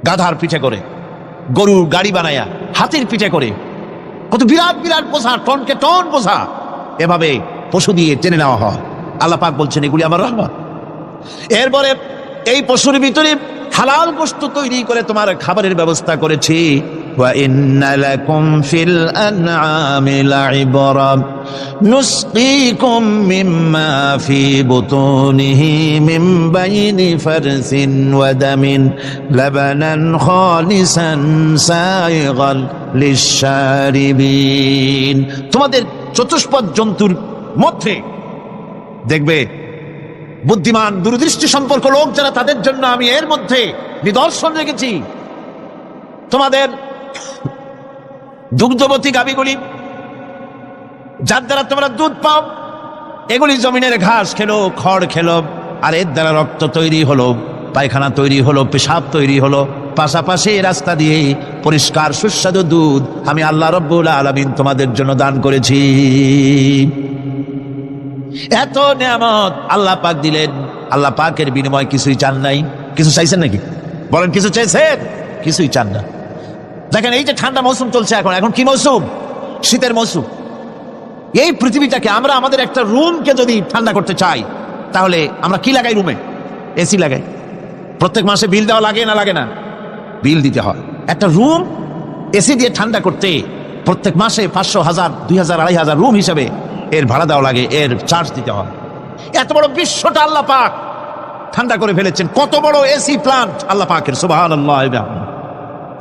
গাধার পিঠে করে, গরুর গাড়ি বানায়া, হাতির পিঠে করে, কত বিরাট বিরাট বোঝা, টনকে টন বোঝা এভাবে পশু দিয়ে টেনে নেওয়া হয়। আল্লাহ পাক বলছেন এগুলি আমার রহমত। এরপরে এই পশুর ভিতরে হালাল গোশত তৈরি করে তোমার খাবারের ব্যবস্থা করেছি। ওয়া ইন্না লাকুম ফিল আনআমি লাইবরা নুসকিকুম মিম্মা ফি বুতুনিহি মিন বাইনি ফারসিন ওয়া দামিন লাবানান খালিসান সাইগাল লিশশারিবিন। তোমাদের চতুষ্পদ জন্তুর মধ্যে দেখবে বুদ্ধিমান, দূরদৃষ্টি সম্পর্ক লোক যারা, তাদের জন্য আমি এর মধ্যে নিদর্শন রেখেছি। তোমাদের দুগ্ধবতী গাভীগুলি, যার দ্বারা তোমরা দুধ পাও, এগুলি জমিনের ঘাস খেলো, খড় খেলো, আর এর দ্বারা রক্ত তৈরি হলো, পায়খানা তৈরি হলো, পেশাব তৈরি হলো। পাশাপাশি রাস্তা দিয়ে পরিষ্কার সুস্বাদু দুধ আমি আল্লাহ রাব্বুল আলামিন তোমাদের জন্য দান করেছি। এত নিয়ামত আল্লাহ পাক দিলেন, আল্লাহ পাকের বিনিময় কিছুই চান নাই? কিছু চাইছেন নাকি? বলেন কিছু চেয়েছেন? কিছুই চান না। দেখেন এই যে ঠান্ডা মৌসুম চলছে, এখন কি মৌসুম? শীতের মৌসুম। এই পৃথিবীটাকে আমরা আমাদের একটা রুমকে যদি ঠান্ডা করতে চাই, তাহলে আমরা কি লাগাই? রুমে এসি লাগাই। প্রত্যেক মাসে বিল দেওয়া লাগে না? লাগে না? বিল দিতে হয়। একটা রুম এসি দিয়ে ঠান্ডা করতে প্রত্যেক মাসে 500, 1000, 2000, 2500 রুম হিসাবে এর ভাড়া দেওয়া লাগে, এর চার্জ দিতে হয়। এত বড় বিশ্বটা আল্লাহ পাক ঠান্ডা করে ফেলেছেন। কত বড় এসি প্লান্ট আল্লাহ পাকের, সুবহানাল্লাহ।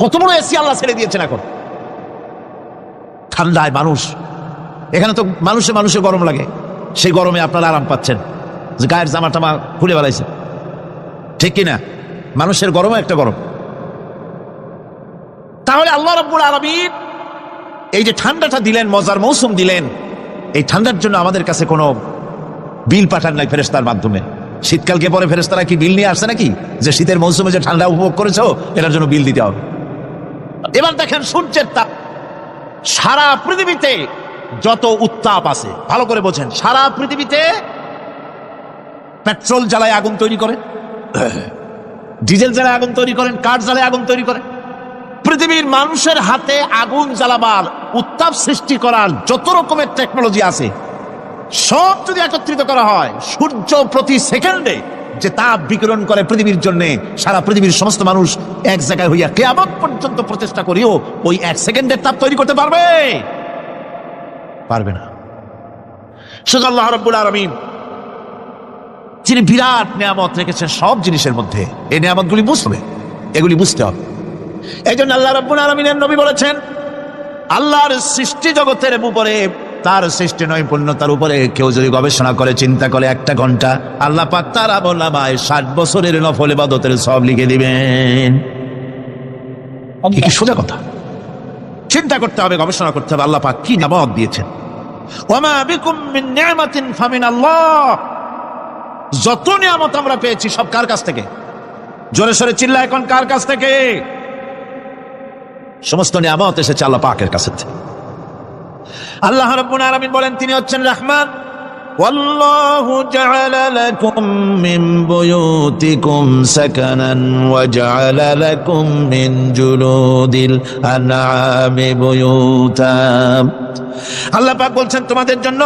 কত বড় এসি আল্লাহ ছেড়ে দিয়েছেন এখন ঠান্ডায়। মানুষ এখানে তো মানুষে গরম লাগে, সেই গরমে আপনারা আরাম পাচ্ছেন, যে গায়ের জামা টামা খুলে বেড়াইছে, ঠিক কিনা? মানুষের গরমও একটা গরম। তাহলে আল্লাহ রাব্বুল আলামিন এই যে ঠান্ডাটা দিলেন, মজার মৌসুম দিলেন, এই ঠান্ডার জন্য আমাদের কাছে কোনো বিল পাঠান নাই ফেরেশতার মাধ্যমে। শীতকালকে পরে ফেরেশতারা কি বিল নিয়ে আসছে নাকি, যে শীতের মৌসুমে যে ঠান্ডা উপভোগ করেছো এটার জন্য বিল দিতে হবে? এবার দেখেন সূর্যের তাপ। সারা পৃথিবীতে যত উত্তাপ আছে, ভালো করে বোঝেন, সারা পৃথিবীতে পেট্রোল জ্বালায় আগুন তৈরি করেন, ডিজেল জ্বালায় আগুন তৈরি করেন, কাঠ জ্বালায় আগুন তৈরি করেন। পৃথিবীর মানুষের হাতে আগুন জ্বালাবার, উত্তাপ সৃষ্টি করার যত রকমের টেকনোলজি আছে, সব যদি একত্রিত করা হয়, সূর্য প্রতি সেকেন্ডে যে তাপ বিকিরণ করে পৃথিবীর জন্য, সারা পৃথিবীর সমস্ত মানুষ এক জায়গায় হইয়া কিয়ামত পর্যন্ত প্রচেষ্টা করিও ওই 1 সেকেন্ডের তাপ তৈরি করতে পারবে? পারবে না। শুধু আল্লাহ রাব্বুল আলামিন যিনি বিরাট নিয়ামত রেখেছেন সব জিনিসের মধ্যে, এই নিয়ামতগুলি বুঝবে, এগুলি বুঝতে হবে। এই জন্য আল্লাহ রাব্বুল আলামিনের নবী বলেছেন, আল্লাহর সৃষ্টি জগতের উপরে, তার সৃষ্টি নৈপুণ্যতার উপরে কেউ যদি গবেষণা করে, চিন্তা করে 1 ঘন্টা, আল্লাহ পাক তার আমলনামায় 60 বছরের নফল ইবাদতের সওয়াব লিখে দিবেন। কি সোজা কথা। চিন্তা করতে হবে, গবেষণা করতে হবে আল্লাহ পাক কি নিয়ামত দিয়েছেন। ওয়ামা বিকুম মিন নি'মাতিন ফামিনাল্লাহ। যত নিয়ামত আমরা পেয়েছি সব কার কাছ থেকে? জোরে সোরে চিল্লা এখন, কার কাছ থেকে? সমস্ত নিয়ামত এসেছে আল্লাহ পাকের কাছ থেকে। আল্লাহ রাব্বুল আলামিন বলেন তিনি হচ্ছেন রহমান। ওয়াল্লাহু জাআলা লাকুম মিন বুয়ুতিকুম সাকানান ওয়া জাআলা লাকুম মিন জুলুদিল আনআমি বুয়ুতা। আল্লাহ পাক বলছেন তোমাদের জন্য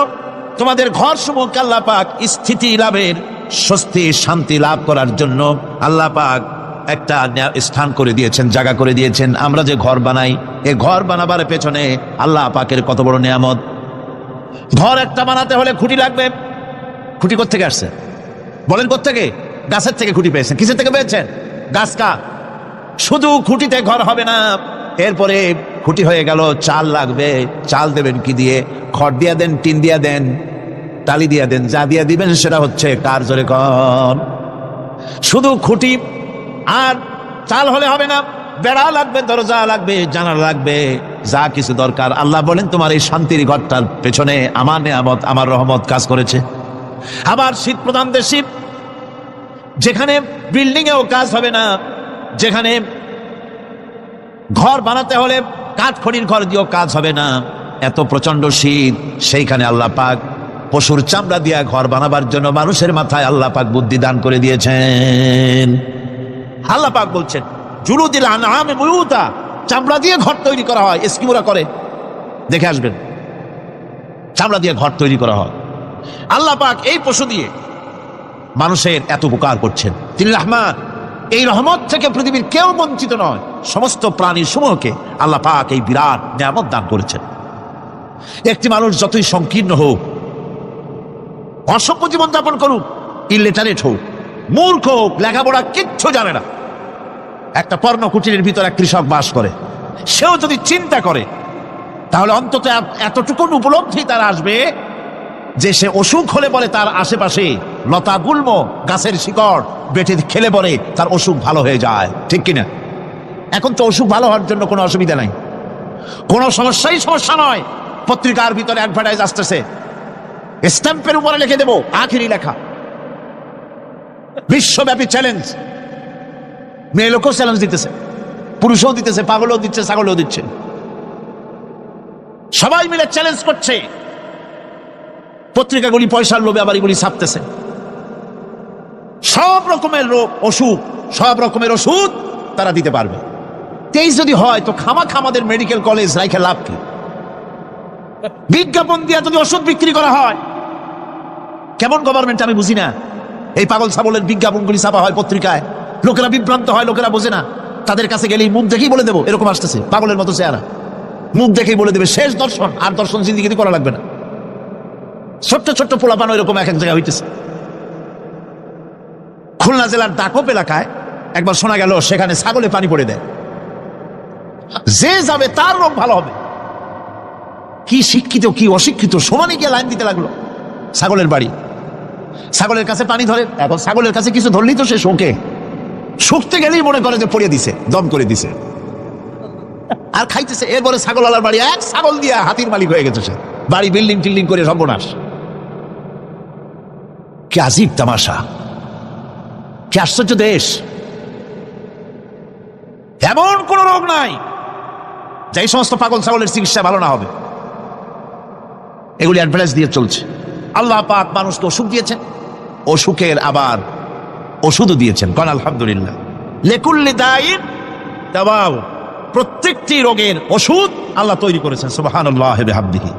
তোমাদের ঘরসমূহকে আল্লাহ পাক স্থিতি লাভের, স্বস্তি শান্তি লাভ করার জন্য আল্লাহ পাক একটা স্থান করে দিয়েছেন, জায়গা করে দিয়েছেন। আমরা যে ঘর বানাই, এই ঘর বানাবার পেছনে আল্লাহ পাকের কত বড় নিয়ামত। ঘর একটা বানাতে হলে খুঁটি লাগবে। খুঁটি কোত্থেকে আসছে? বলেন কোত্থেকে? গাছের থেকে খুঁটি পেয়েছেন। কিসের থেকে পেয়েছেন? গাছ কা। শুধু খুঁটিতে ঘর হবে না, এরপরে খুঁটি হয়ে গেল, চাল লাগবে। চাল দেবেন কি দিয়ে? খড় দিয়া দেন, টিন দিয়া দেন, টালি দিয়া দেন, যা দিয়া দিবেন সেটা হচ্ছে কার, জোরে কর। শুধু খুঁটি আর চাল হলে হবে না, বেড়া লাগবে, দরজা লাগবে, জানালা লাগবে, যা কিছু দরকার। আল্লাহ বলেন তোমার এই শান্তির ঘরটার পেছনে আমার নিয়ামত, আমার রহমত কাজ করেছে। আবার শীত প্রধান দেশে, যেখানে বিল্ডিং এও কাজ হবে না, যেখানে ঘর বানাতে হলে কাঠ খড়ির ঘর দিয়েও কাজ হবে না, এত প্রচন্ড শীত, সেইখানে আল্লাহ পাক পশুর চামড়া দিয়া ঘর বানাবার জন্য মানুষের মাথায় আল্লাহ পাক বুদ্ধি দান করে দিয়েছেন। আল্লাহ পাক বলছেন জুলুদিল আনআমি বুয়ুতা, চামড়া দিয়ে ঘর তৈরি করা হয়। এস্কিমোরা করে, দেখে আসবেন, চামড়া দিয়ে ঘর তৈরি করা হয়। আল্লাহ পাক এই পশু দিয়ে মানুষের এত উপকার করছেন। তিনি রহমান। এই রহমত থেকে পৃথিবীর কেউ বঞ্চিত নয়। সমস্ত প্রাণী সমূহকে আল্লাহ পাক এই বিরাট নিয়ামত দান করেছেন। একটি মানুষ যতই সংকীর্ণ হোক, অসভ্য জীবনযাপন করুক, ইলিটারেট হোক, মূর্খ হোক, লেখাপড়া কিচ্ছু জানে না, একটা পর্ণ কুটিরের ভিতর এক কৃষক বাস করে, সেও যদি চিন্তা করে তাহলে অন্তত এতটুকুন উপলব্ধি তার আসবে যে সে অসুখ হলে পরে তার আশেপাশে লতা গুল্ম, গাছের শিকড় বেটে খেলে পরে তার অসুখ ভালো হয়ে যায়, ঠিক কিনা? এখন তো অসুখ ভালো হওয়ার জন্য কোনো অসুবিধা নাই, কোনো সমস্যা নয়। পত্রিকার ভিতরে অ্যাডভার্টাইজ আসতেছে, স্ট্যাম্পের উপরে লিখে দেবো আখেরি লেখা, বিশ্বব্যাপী চ্যালেঞ্জ। মেয়ে লোকও চ্যালেঞ্জ দিতেছে, পুরুষও দিতেছে, পাগলও দিচ্ছে, ছাগলও দিচ্ছে, সবাই মিলে চ্যালেঞ্জ করছে। পত্রিকাগুলি পয়সার লোভে আবার এগুলি ছাপতেছে। সব রকমের রোগ, অসুখ, সব রকমের ওষুধ তারা দিতে পারবে। 23 যদি হয় তো খামাখা আমাদের মেডিকেল কলেজ রাইখে লাভ কি? বিজ্ঞাপন দিয়ে যদি ওষুধ বিক্রি করা হয়, কেমন গভর্নমেন্ট আমি বুঝি না। এই পাগল ছাগলের বিজ্ঞাপনগুলি ছাপা হয় পত্রিকায়, লোকেরা বিভ্রান্ত হয়, লোকেরা বোঝে না। তাদের কাছে গেলেই মুখ দেখেই বলে দেবো এরকম আসতেছে, পাগলের মতো চেহারা, মুখ দেখেই বলে দেবে শেষ দর্শন, আর দর্শন জিন্দিগিতে করা লাগবে না। ছোট্ট ছোট্ট পোলাপান এরকম এক এক জায়গায় হইতেছে। খুলনা জেলার দাকপ এলাকায় একবার শোনা গেল সেখানে ছাগলে পানি পড়ে দেয়, যে যাবে তার রোগ ভালো হবে। কি শিক্ষিত কি অশিক্ষিত সমানে গিয়ে লাইন দিতে লাগলো। ছাগলের বাড়ি, ছাগলের কাছে পানি ধরে, এখন ছাগলের কাছে কিছু ধরলেই তো সে শোকে, শুকতে গেলেই মনে করে যে পড়িয়ে দিছে, দম করে দিছে, আর খাইতেছে। এরপরে ছাগল আলার বাড়ি এক ছাগল দিয়া হাতির মালিক হয়ে গেছে সে, বাড়ি বিল্ডিং টিল্ডিং করে সর্বনাশ। কি আজীব তামাশা, কি আশ্চর্য দেশ। এমন কোন রোগ নাই যে সমস্ত পাগল ছাগলের চিকিৎসা ভালো না হবে। এগুলি অ্যাডভার্টাইজ দিয়ে চলছে। আল্লাহ পাক মানুষকে অসুখ দিয়েছেন, অসুখের আবার ওষুধও দিয়েছেন। কোন আলহামদুলিল্লাহ। লিকুল্লি দাইন দাওয়াউ, প্রত্যেকটি রোগের ওষুধ আল্লাহ তৈরি করেছেন। সুবহানাল্লাহি বিহামদিহি।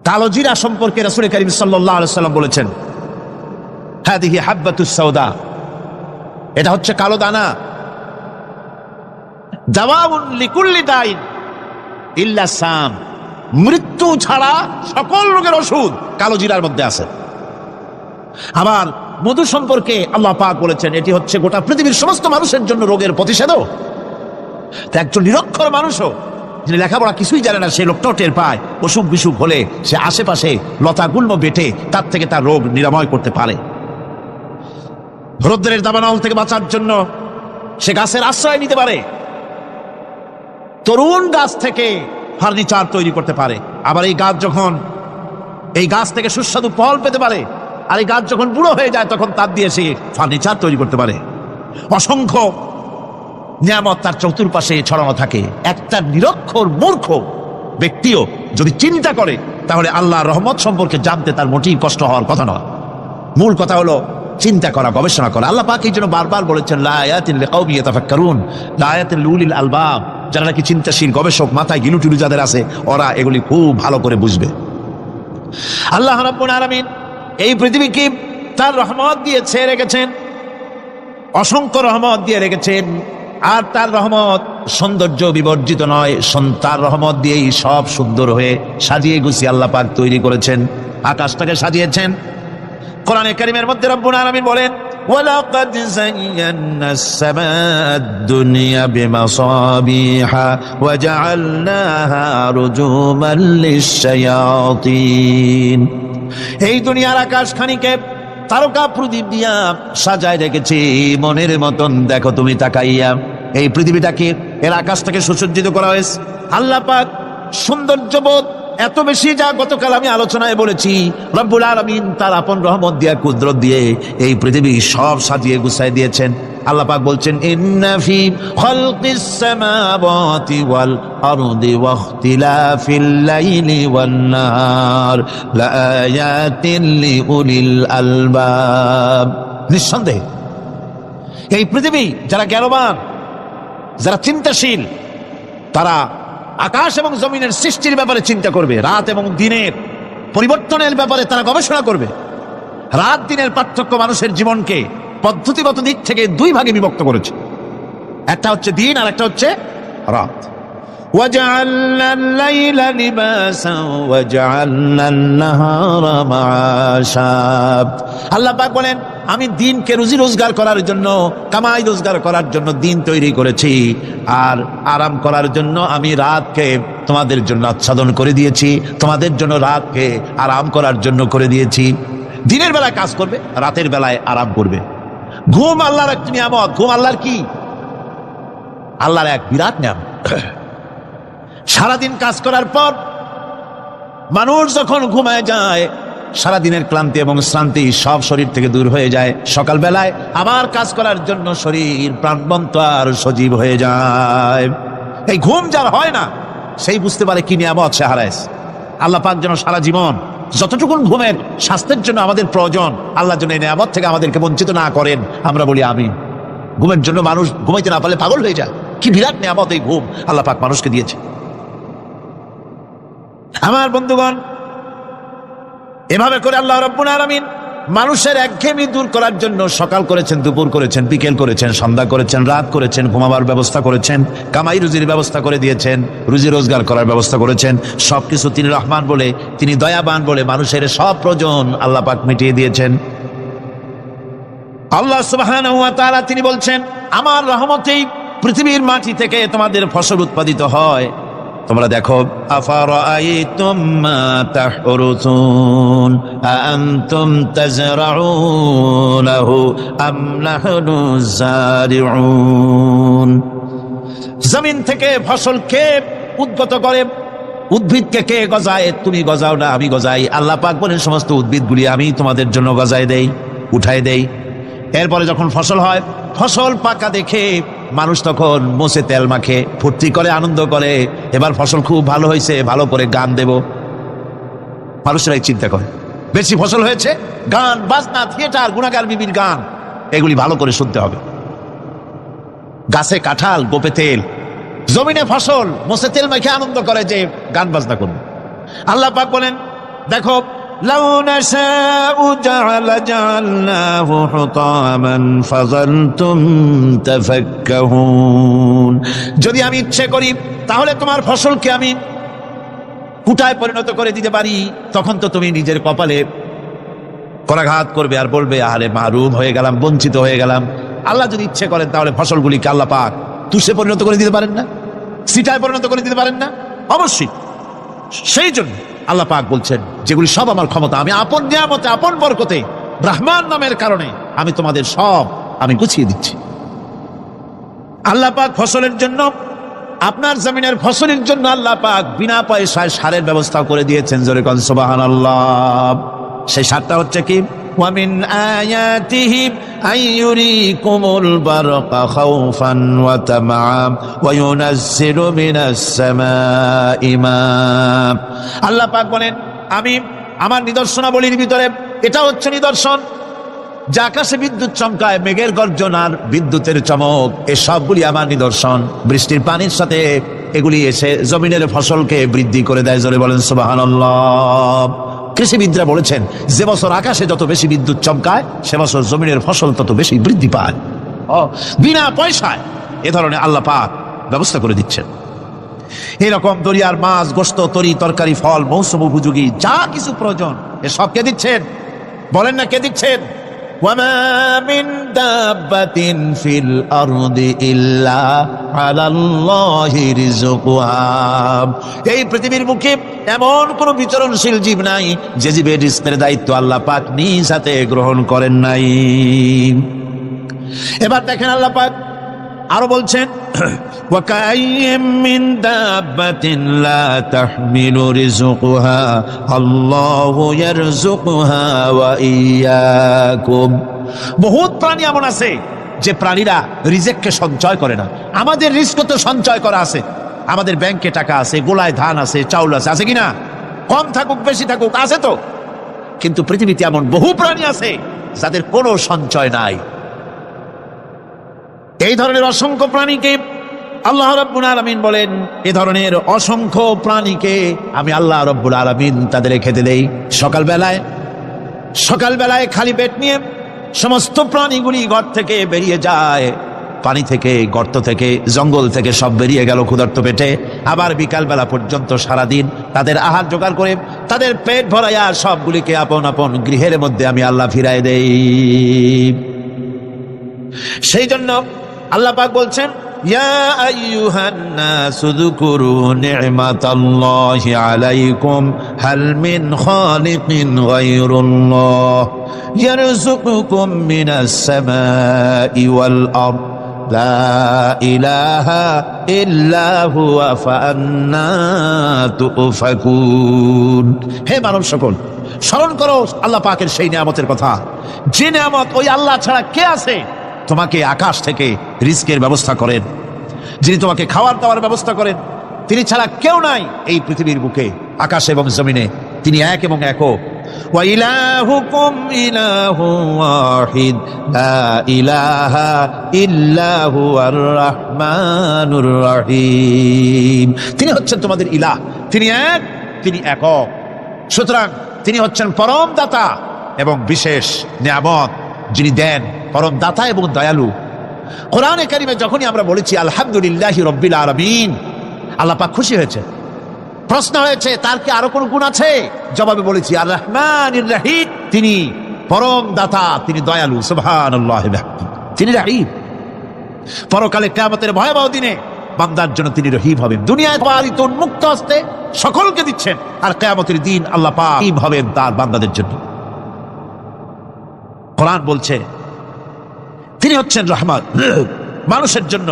কালো জিরা সম্পর্কে রাসূল কারীম সাল্লাল্লাহু আলাইহি ওয়াসাল্লাম বলেছেন, হাদিহি হাব্বাতুস সাউদা, এটা হচ্ছে কালো দানা। দাওয়াউন লিকুল্লি দাইন ইল্লা সাম, মৃত্যু ছাড়া সকল রোগের ওষুধ কালো জিরার মধ্যে আছে। আবার মধু সম্পর্কে আল্লাহ পাক বলেছেন এটি হচ্ছে গোটা পৃথিবীর সমস্ত মানুষের জন্য রোগের প্রতিষেধক। একজন নিরক্ষর মানুষও, যিনি লেখাপড়া কিছুই জানে না, সেই লোকটাও টের পায় অসুখ বিসুখ হলে সে আশেপাশে লতা গুল্ম বেটে তার থেকে তার রোগ নিরাময় করতে পারে। রৌদ্রের দাবানল থেকে বাঁচার জন্য সে গাছের আশ্রয় নিতে পারে, তরুণ গাছ থেকে ফার্নিচার তৈরি করতে পারে। আবার এই গাছ থেকে সুস্বাদু ফল পেতে পারে, আর এই গাছ যখন বুড়ো হয়ে যায় তখন তার দিয়ে সে ফার্নিচার তৈরি করতে পারে। অসংখ্য নিয়ামত তার চতুর্পাশে ছড়ানো থাকে। একটা নিরক্ষর মূর্খ ব্যক্তিও যদি চিন্তা করে তাহলে আল্লাহর রহমত সম্পর্কে জানতে তার মোটেই কষ্ট হওয়ার কথা নয়। মূল কথা হলো চিন্তা করা, গবেষণা করা। আল্লাহ পাক এই জন্য বারবার বলেছেন লা আয়াতিন লিকাউমিন ইয়াতাফাক্কারুন, লা আয়াতিন লিউলিল আলবাব, যারা নাকি চিন্তাশীল গবেষক, মাথায় গিলুটিলু যাদের আছে, ওরা এগুলি খুব ভালো করে বুঝবে। আল্লাহ রাব্বুল আলামিন এই পৃথিবীকে তার রহমত দিয়ে ছেয়ে রেখেছেন, অসংখ্য রহমত দিয়ে রেখেছেন। আর তার রহমত সৌন্দর্য বিবর্জিত নয়, তার রহমত দিয়েই সব সুন্দর হয়ে সাজিয়ে গুছিয়ে আল্লাহ পাক তৈরি করেছেন। আকাশটাকে সাজিয়েছেন। কোরআনে কারীমের মধ্যে রব্বুল আলামিন বলেন ওয়ালাকাদ যায়্যানাস সামাআদ দুনিয়া বিমাসাবিহা ওয়া জাআলনাহা রুজুমান লিশ-শায়াতিন, এই দুনিয়ার আকাশখানিকে তারকা প্রদীপ দিয়া সাজায় রেখেছি মনের মতন। দেখো তুমি তাকাইয়া, এই পৃথিবীটাকে এর আকাশটাকে সুসজ্জিত করা হয়েছে। আল্লাহ পাক সৌন্দর্যবোধ এত বেশি, যা গতকাল আমি আলোচনায় বলেছি, রব্বুল আলামিন তার আপন রহমত দিয়ে, কুদরত দিয়ে এই পৃথিবী সব সাজিয়ে গুছাই দিয়েছেন। আল্লাহ পাক বলছেন ইন্না ফি খালকিস সামাওয়াতি ওয়াল আরদি ওয়া ইখতিলাফিল লাইলি ওয়ান নাহার লাআয়াতিন লিউলিল আলবাব। নিঃসন্দেহে এই পৃথিবী যারা জ্ঞানবান, যারা চিন্তাশীল, তারা আকাশ এবং জমিনের সৃষ্টির ব্যাপারে চিন্তা করবে, রাত এবং দিনের পরিবর্তনের ব্যাপারে তারা গবেষণা করবে। রাত দিনের পার্থক্য মানুষের জীবনকে পদ্ধতিগত দিক থেকে দুই ভাগে বিভক্ত করেছে, একটা হচ্ছে দিন আর একটা হচ্ছে রাত। وَجَعَلْنَا اللَّيْلَ لِبَاسًا وَجَعَلْنَا النَّهَارَ مَعَاشًا। আল্লাহ পাক বলেন আমি দিনকে রুজি রোজগার করার জন্য, কামাই রোজগার করার জন্য দিন তৈরি করেছি, আর আরাম করার জন্য আমি রাতকে তোমাদের জন্য আচ্ছাদন করে দিয়েছি, তোমাদের জন্য রাতকে আরাম করার জন্য করে দিয়েছি। দিনের বেলায় কাজ করবে, রাতের বেলায় আরাম করবে। ঘুম আল্লাহর এক নিয়ামত। ঘুম আল্লাহর কি? আল্লাহর এক বিরাট নিয়ামত। সারাদিন কাজ করার পর মানুষ যখন ঘুমায় যায়, সারাদিনের ক্লান্তি এবং শ্রান্তি সব শরীর থেকে দূর হয়ে যায়। সকালবেলায় আবার কাজ করার জন্য শরীর প্রাণবন্ত আর সজীব হয়ে যায়। এই ঘুম যার হয় না, সেই বুঝতে পারে কি নিয়ামত সে হারাইছে। আল্লাহ পাক যেন সারা জীবন যতটুকু ঘুমের স্বাস্থ্যের জন্য আমাদের প্রয়োজন, আল্লাহ যেন এই নিয়ামত থেকে আমাদেরকে বঞ্চিত না করেন। আমরা বলি আমিন। ঘুমের জন্য মানুষ ঘুমাইতে না পারলে পাগল হয়ে যায়। কি বিরাট নিয়ামত এই ঘুম আল্লাহ পাক মানুষকে দিয়েছে। আমার বন্ধুগণ, এভাবে করে আল্লাহ রাব্বুল আলামিন মানুষের একঘেয়েমি দূর করার জন্য সকাল করেছেন, দুপুর করেছেন, বিকেল করেছেন, সন্ধ্যা করেছেন, রাত করেছেন, ঘুমাবার ব্যবস্থা করেছেন, কামাই রুজির ব্যবস্থা করে দিয়েছেন, রুজি রোজগার করার ব্যবস্থা করেছেন। সবকিছু তিনি রহমান বলে, তিনি দয়াবান বলে মানুষের সব প্রয়োজন আল্লাহ পাক মিটিয়ে দিয়েছেন। আল্লাহ সুবহানাহু ওয়া তাআলা তিনি বলছেন, আমার রহমতেই পৃথিবীর মাটি থেকে তোমাদের ফসল উৎপাদিত হয়। তোমরা দেখো, আফারাআইতুম মা তাহরুসুন আআনতুম তাজরাউনাহু আম নাহনু যারিউন। জমিন থেকে ফসল কে উদ্গত করে? উদ্ভিদকে কে গজায়? তুমি গজাও না, আমি গজাই। আল্লাহ পাক বলেন, সমস্ত উদ্ভিদগুলি আমি তোমাদের জন্য গজায় দেই, উঠাই দেই। এরপরে যখন ফসল হয়, ফসল পাকা দেখে মানুষ তখন মোষে তেল মাখে, ফুর্তি করে, আনন্দ করে। এবার ফসল খুব ভালো হয়েছে, ভালো করে গান দেব। মানুষরাই চিন্তা করে, বেশি ফসল হয়েছে, গান বাজনা, থিয়েটার, গুণাগার বিবির গান, এগুলি ভালো করে শুনতে হবে। গাছে কাঁঠাল, গোপে তেল, জমিনে ফসল, মোষে তেল মাখে আনন্দ করে যে গান বাজনা করবে। আল্লাহ পাক বলেন, দেখো, লাউ নাশাউ জাআলনাহু হুতামান ফাযালতুম তাফাক্কাহুন। যদি আমি ইচ্ছে করি তাহলে তোমার ফসলকে আমি কুটায় পরিণত করে দিতে পারি। তখন তো তুমি নিজের কপালে করাঘাত করবে আর বলবে, আরে মাহরুম হয়ে গেলাম, বঞ্চিত হয়ে গেলাম। আল্লাহ যদি ইচ্ছে করেন তাহলে ফসলগুলিকে আল্লাহ পাক তুষে পরিণত করে দিতে পারেন না? সিটায় পরিণত করে দিতে পারেন না? অবশ্যই। সেই জন্য আল্লাহ পাক বলছেন, যেগুলি সব আমার ক্ষমতা, আমি আপন নিয়ামতে, আপন বরকতে, রহমান নামের কারণে আমি তোমাদের সব আমি গুছিয়ে দিচ্ছি। আল্লাহ পাক ফসলের জন্য, আপনার জমিনের ফসলের জন্য আল্লাহ পাক বিনা পয়সায় সারের ব্যবস্থা করে দিয়েছেন। জোরে কোন সুবহানাল্লাহ। সেই সারটা হচ্ছে কি? ومن آياته أن يريكم البرق خوفا وطمعا وينزل من السماء ماء। আল্লাহ পাক বলেন, আমি আমার নিদর্শনাবলীর ভিতরে এটা হচ্ছে নিদর্শন, যে আকাশে বিদ্যুৎ চমকায়, মেঘের গর্জন আর বিদ্যুতের চমক, এই সবগুলি আমার নিদর্শন। বৃষ্টির পানির সাথে এগুলি এসে জমিনের ফসলকে বৃদ্ধি করে দেয়। জোরে বলেন সুবহানাল্লাহ। কৃষিবিদরা বলেছেন, যে বছর আকাশে যত বেশি বিদ্যুৎ চমকায়, সে বছর জমিনের ফসল তত বেশি বৃদ্ধি পায়। বিনা পয়সায় এ ধরনের আল্লাহ পাক ব্যবস্থা করে দিচ্ছেন। এরকম দরিয়ার মাছ, গোশত, তরি তরকারি, ফল, মৌসুম উপযোগী যা কিছু প্রয়োজন, এসব কে দিচ্ছেন? বলেন না, কে দিচ্ছেন? وما من دابة في الأرض إلا على الله رزقها। এই পৃথিবীর মুখে এমন কোন বিচরণশীল জীব নাই যে জীবের রিজকের দায়িত্ব আল্লাহ পাক নিজ হাতে গ্রহণ করেন নাই। এবার দেখেন আল্লাহ পাক আরো বলছেন, وَكَأَيِّن مِّن دَابَّةٍ لَّا تَحْمِلُ رِزْقَهَا اللَّهُ يَرْزُقُهَا وَإِيَّاكُمْ। বহুত প্রাণী এমন আছে যে প্রাণীরা রিজেককে সঞ্চয় করে না। আমাদের রিজক তো সঞ্চয় করা আছে, আমাদের ব্যাংকে টাকা আছে, গোলায় ধান আছে, চাউল আছে, আছে কিনা? কম থাকুক বেশি থাকুক, আছে তো। কিন্তু পৃথিবীতে এমন বহু প্রাণী আছে যাদের কোনো সঞ্চয় নাই। এই ধরনের অসংখ্য প্রাণীকে আল্লাহ রাব্বুল আলামিন বলেন, এই ধরনের অসংখ্য প্রাণীকে আমি আল্লাহ রাব্বুল আলামিন তাদের খেতে দেই। সকালবেলায় খালি পেট নিয়ে সমস্ত প্রাণীগুলি ঘর থেকে বেরিয়ে যায়, পানি থেকে, গর্ত থেকে, জঙ্গল থেকে সব বেরিয়ে গেল ক্ষুধার্ত পেটে। আবার বিকালবেলা পর্যন্ত সারাদিন তাদের আহার জোগাড় করে তাদের পেট ভরাইয়া সবগুলিকে আপন আপন গৃহের মধ্যে আমি আল্লাহ ফিরাই দেই। সেই জন্য আল্লাহ পাক বলছেন, ইয়া আইয়ুহান নাসু যকুরু নি'মাতাল্লাহি আলাইকুম হাল মিন খালিকিন গায়রুল্লাহ ইয়ারযুকুকুম মিনাস সামাই ওয়াল আরদ লা ইলাহা ইল্লা হুয়া ফাআন্না তুফাকুন। হে মানব সকল, স্মরণ করো আল্লাহ পাকের সেই নিয়ামতের কথা, যে নিয়ামত ওই আল্লাহ ছাড়া কে আছে? তোমাকে আকাশ থেকে রিজকের ব্যবস্থা করেন, যিনি তোমাকে খাওয়ার দাওয়ার ব্যবস্থা করেন, তিনি ছাড়া কেউ নাই এই পৃথিবীর বুকে, আকাশ এবং জমিনে। তিনি এক এবং একক। ওয়া ইলাহুকুম ইলাহুন ওয়াহিদ লা ইলাহা ইল্লা হুয়ার রাহমানুর রহিম। তিনি হচ্ছেন তোমাদের ইলাহ, তিনি এক, তিনি একক। সুতরাং তিনি হচ্ছেন পরম দাতা এবং বিশেষ নিয়ামত যিনি দেন, পরম দাতা এবং দয়ালু। কোরআনে কারিমে যখনই আমরা বলেছি আলহামদুলিল্লাহি রাব্বিল আলামিন, আল্লাহ পাক খুশি হয়েছে। প্রশ্ন হয়েছে তার কি আরো কোন গুণ আছে? জবাবে বলেছি আর রহমানির রহিম, তিনি পরম দাতা, তিনি দয়ালু। সুবহানাল্লাহি ওয়া বিহামদিহি, তিনি রহিম। পরকালে কিয়ামতের ভয়াবহ দিনে বান্দার জন্য তিনি রহিম হবেন। দুনিয়ায় পালিত উন্মুক্ত হস্তে সকলকে দিচ্ছেন, আর কিয়ামতের দিন আল্লাহ পাক রহিম হবেন তার বান্দাদের জন্য। কোরআন বলছে তিনি হচ্ছেন রহমান, মানুষের জন্য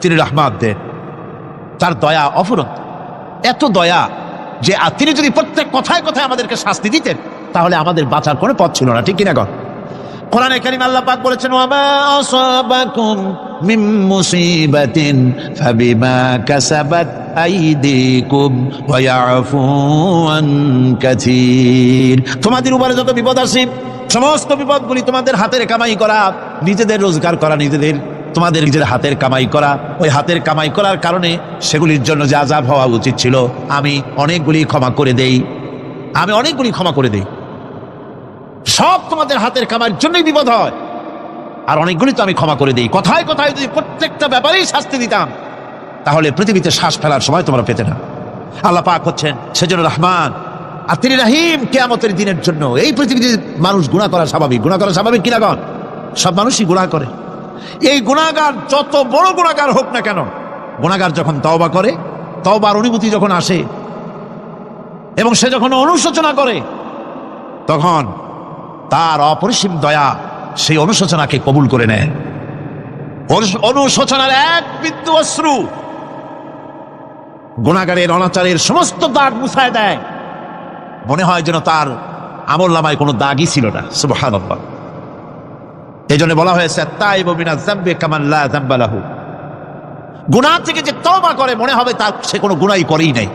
তিনি রহমান দেন। তার দয়া অফুরন্ত, এত দয়া যে তিনি যদি প্রত্যেক কথায় কথায় আমাদেরকে শাস্তি দিতেন তাহলে আমাদের বাঁচার কোনো পথ ছিল না, ঠিক কিনা? কোরআনে কারীমে আল্লাহ পাক বলেছেন ওয়ামা আসাবাকুম মিন মুসিবাতিন ফাবিমা কাসাবাত আইদিকুম ওয়া ইয়াফু আন কাসীর। তোমাদের উপরে যত বিপদ আসে সমস্ত বিপদগুলি তোমাদের হাতের কামাই করা, নিজেদের রোজগার করা, তোমাদের নিজের হাতের কামাই করা। ওই হাতের কামাই করার কারণে সেগুলির জন্য যে আযাব হওয়া উচিত ছিল আমি অনেকগুলি ক্ষমা করে দেই, সব তোমাদের হাতের কামাইয়ের জন্যই বিপদ হয়, আর অনেকগুলি তো আমি ক্ষমা করে দেই। কথায় কথায় যদি প্রত্যেকটা ব্যাপারেই শাস্তি দিতাম তাহলে পৃথিবীতে শ্বাস ফেলার সময় তোমরা পেতে না। আল্লাহ পাক হচ্ছেন সেজন্য রহমান, আর তিনি রহিম কিয়ামতের দিনের জন্য। এই পৃথিবীতে মানুষ গুনাহ করা স্বাভাবিক, কিনা? সব মানুষই গুনাহ করে। এই গুনাহগার যত বড় গুনাহগার হোক না কেন, গুনাহগার যখন তওবা করে, তওবার অনুভূতি যখন আসে এবং সে যখন অনুশোচনা করে, তখন তার অপরিসীম দয়া সেই অনুশোচনাকে কবুল করে নেয়। অনুশোচনার এক বিন্দু অশ্রু গুনাহগারের অনাচারের সমস্ত দাগ মুছায় দেয়, মনে হয় যেন তার আমলনামায় কোনো দাগই ছিল না। সুবহানাল্লাহ। এই জন্য বলা হয়েছে তাইবু মিনাজ যামবি কামান লা যামবা লাহু। গুনাহ থেকে যে তওবা করে মনে হবে তার সে কোনো গুনাহই করেই নাই,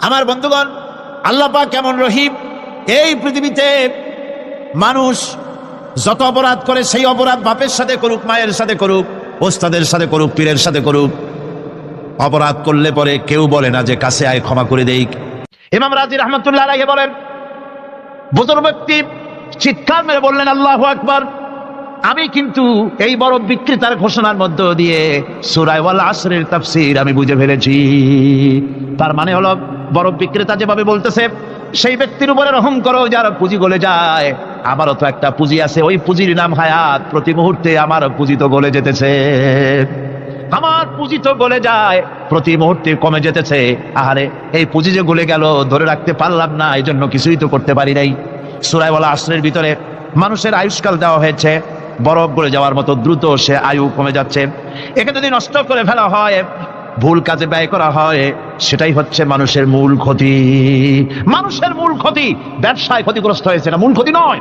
আমার বন্ধুগণ, আল্লাহ পাক কেমন রহিম! এই পৃথিবীতে মানুষ যত অপরাধ করে সেই অপরাধ বাপের সাথে করুক, মায়ের সাথে করুক, ওস্তাদের সাথে করুক, পীরের সাথে করুক, অপরাধ করলে পরে কেউ বলে না যে কাছে আয় ক্ষমা করে দেই। ইমাম রাজি রাহমাতুল্লাহ আলাইহি বলেন, বুজুর্গ ব্যক্তি চিৎকার মেরে বললেন আল্লাহু আকবার, আমি কিন্তু এই বড় বিক্রেতার ঘোষণার মধ্য দিয়ে সূরা ওয়াল আসরের তাফসীর আমি বুঝে ফেলেছি। তার মানে হলো বড় বিক্রেতা যেভাবে বলতেছে সেই ব্যক্তির উপরে রহম করো যার পুঁজি গলে যায়। আমারও তো একটা পুঁজি আছে, ওই পুঁজির নাম হায়াত। প্রতি মুহূর্তে আমার পুঁজি তো গলে যেতেছে, আমার পুঁজি তো গলে যায়, প্রতি মুহূর্তে কমে যেতেছে। আহারে, এই পুঁজি যে গলে গেল ধরে রাখতে পারলাম না, এই জন্য কিছুই তো করতে পারি নাই। সূরা ওয়াল আসরের ভিতরে মানুষের আয়ুষ্কাল দেওয়া হয়েছে, বরফ গলে যাওয়ার মতো দ্রুত সে আয়ু কমে যাচ্ছে। একে যদি নষ্ট করে ফেলা হয়, ভুল কাজে ব্যয় করা হয়, সেটাই হচ্ছে মানুষের মূল ক্ষতি। মানুষের মূল ক্ষতি ব্যবসায় ক্ষতিগ্রস্ত হয়েছে, না মূল ক্ষতি নয়।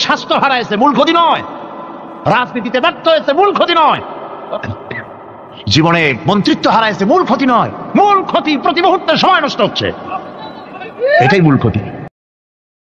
স্বাস্থ্য হারাইছে, মূল ক্ষতি নয়। রাজনীতিতে ব্যর্থ হয়েছে, মূল ক্ষতি নয়। জীবনে মন্ত্রিত্ব হারাইছে, মূল ক্ষতি নয়। মূল ক্ষতি প্রতি মুহূর্তে সময় নষ্ট হচ্ছে, এটাই মূল ক্ষতি।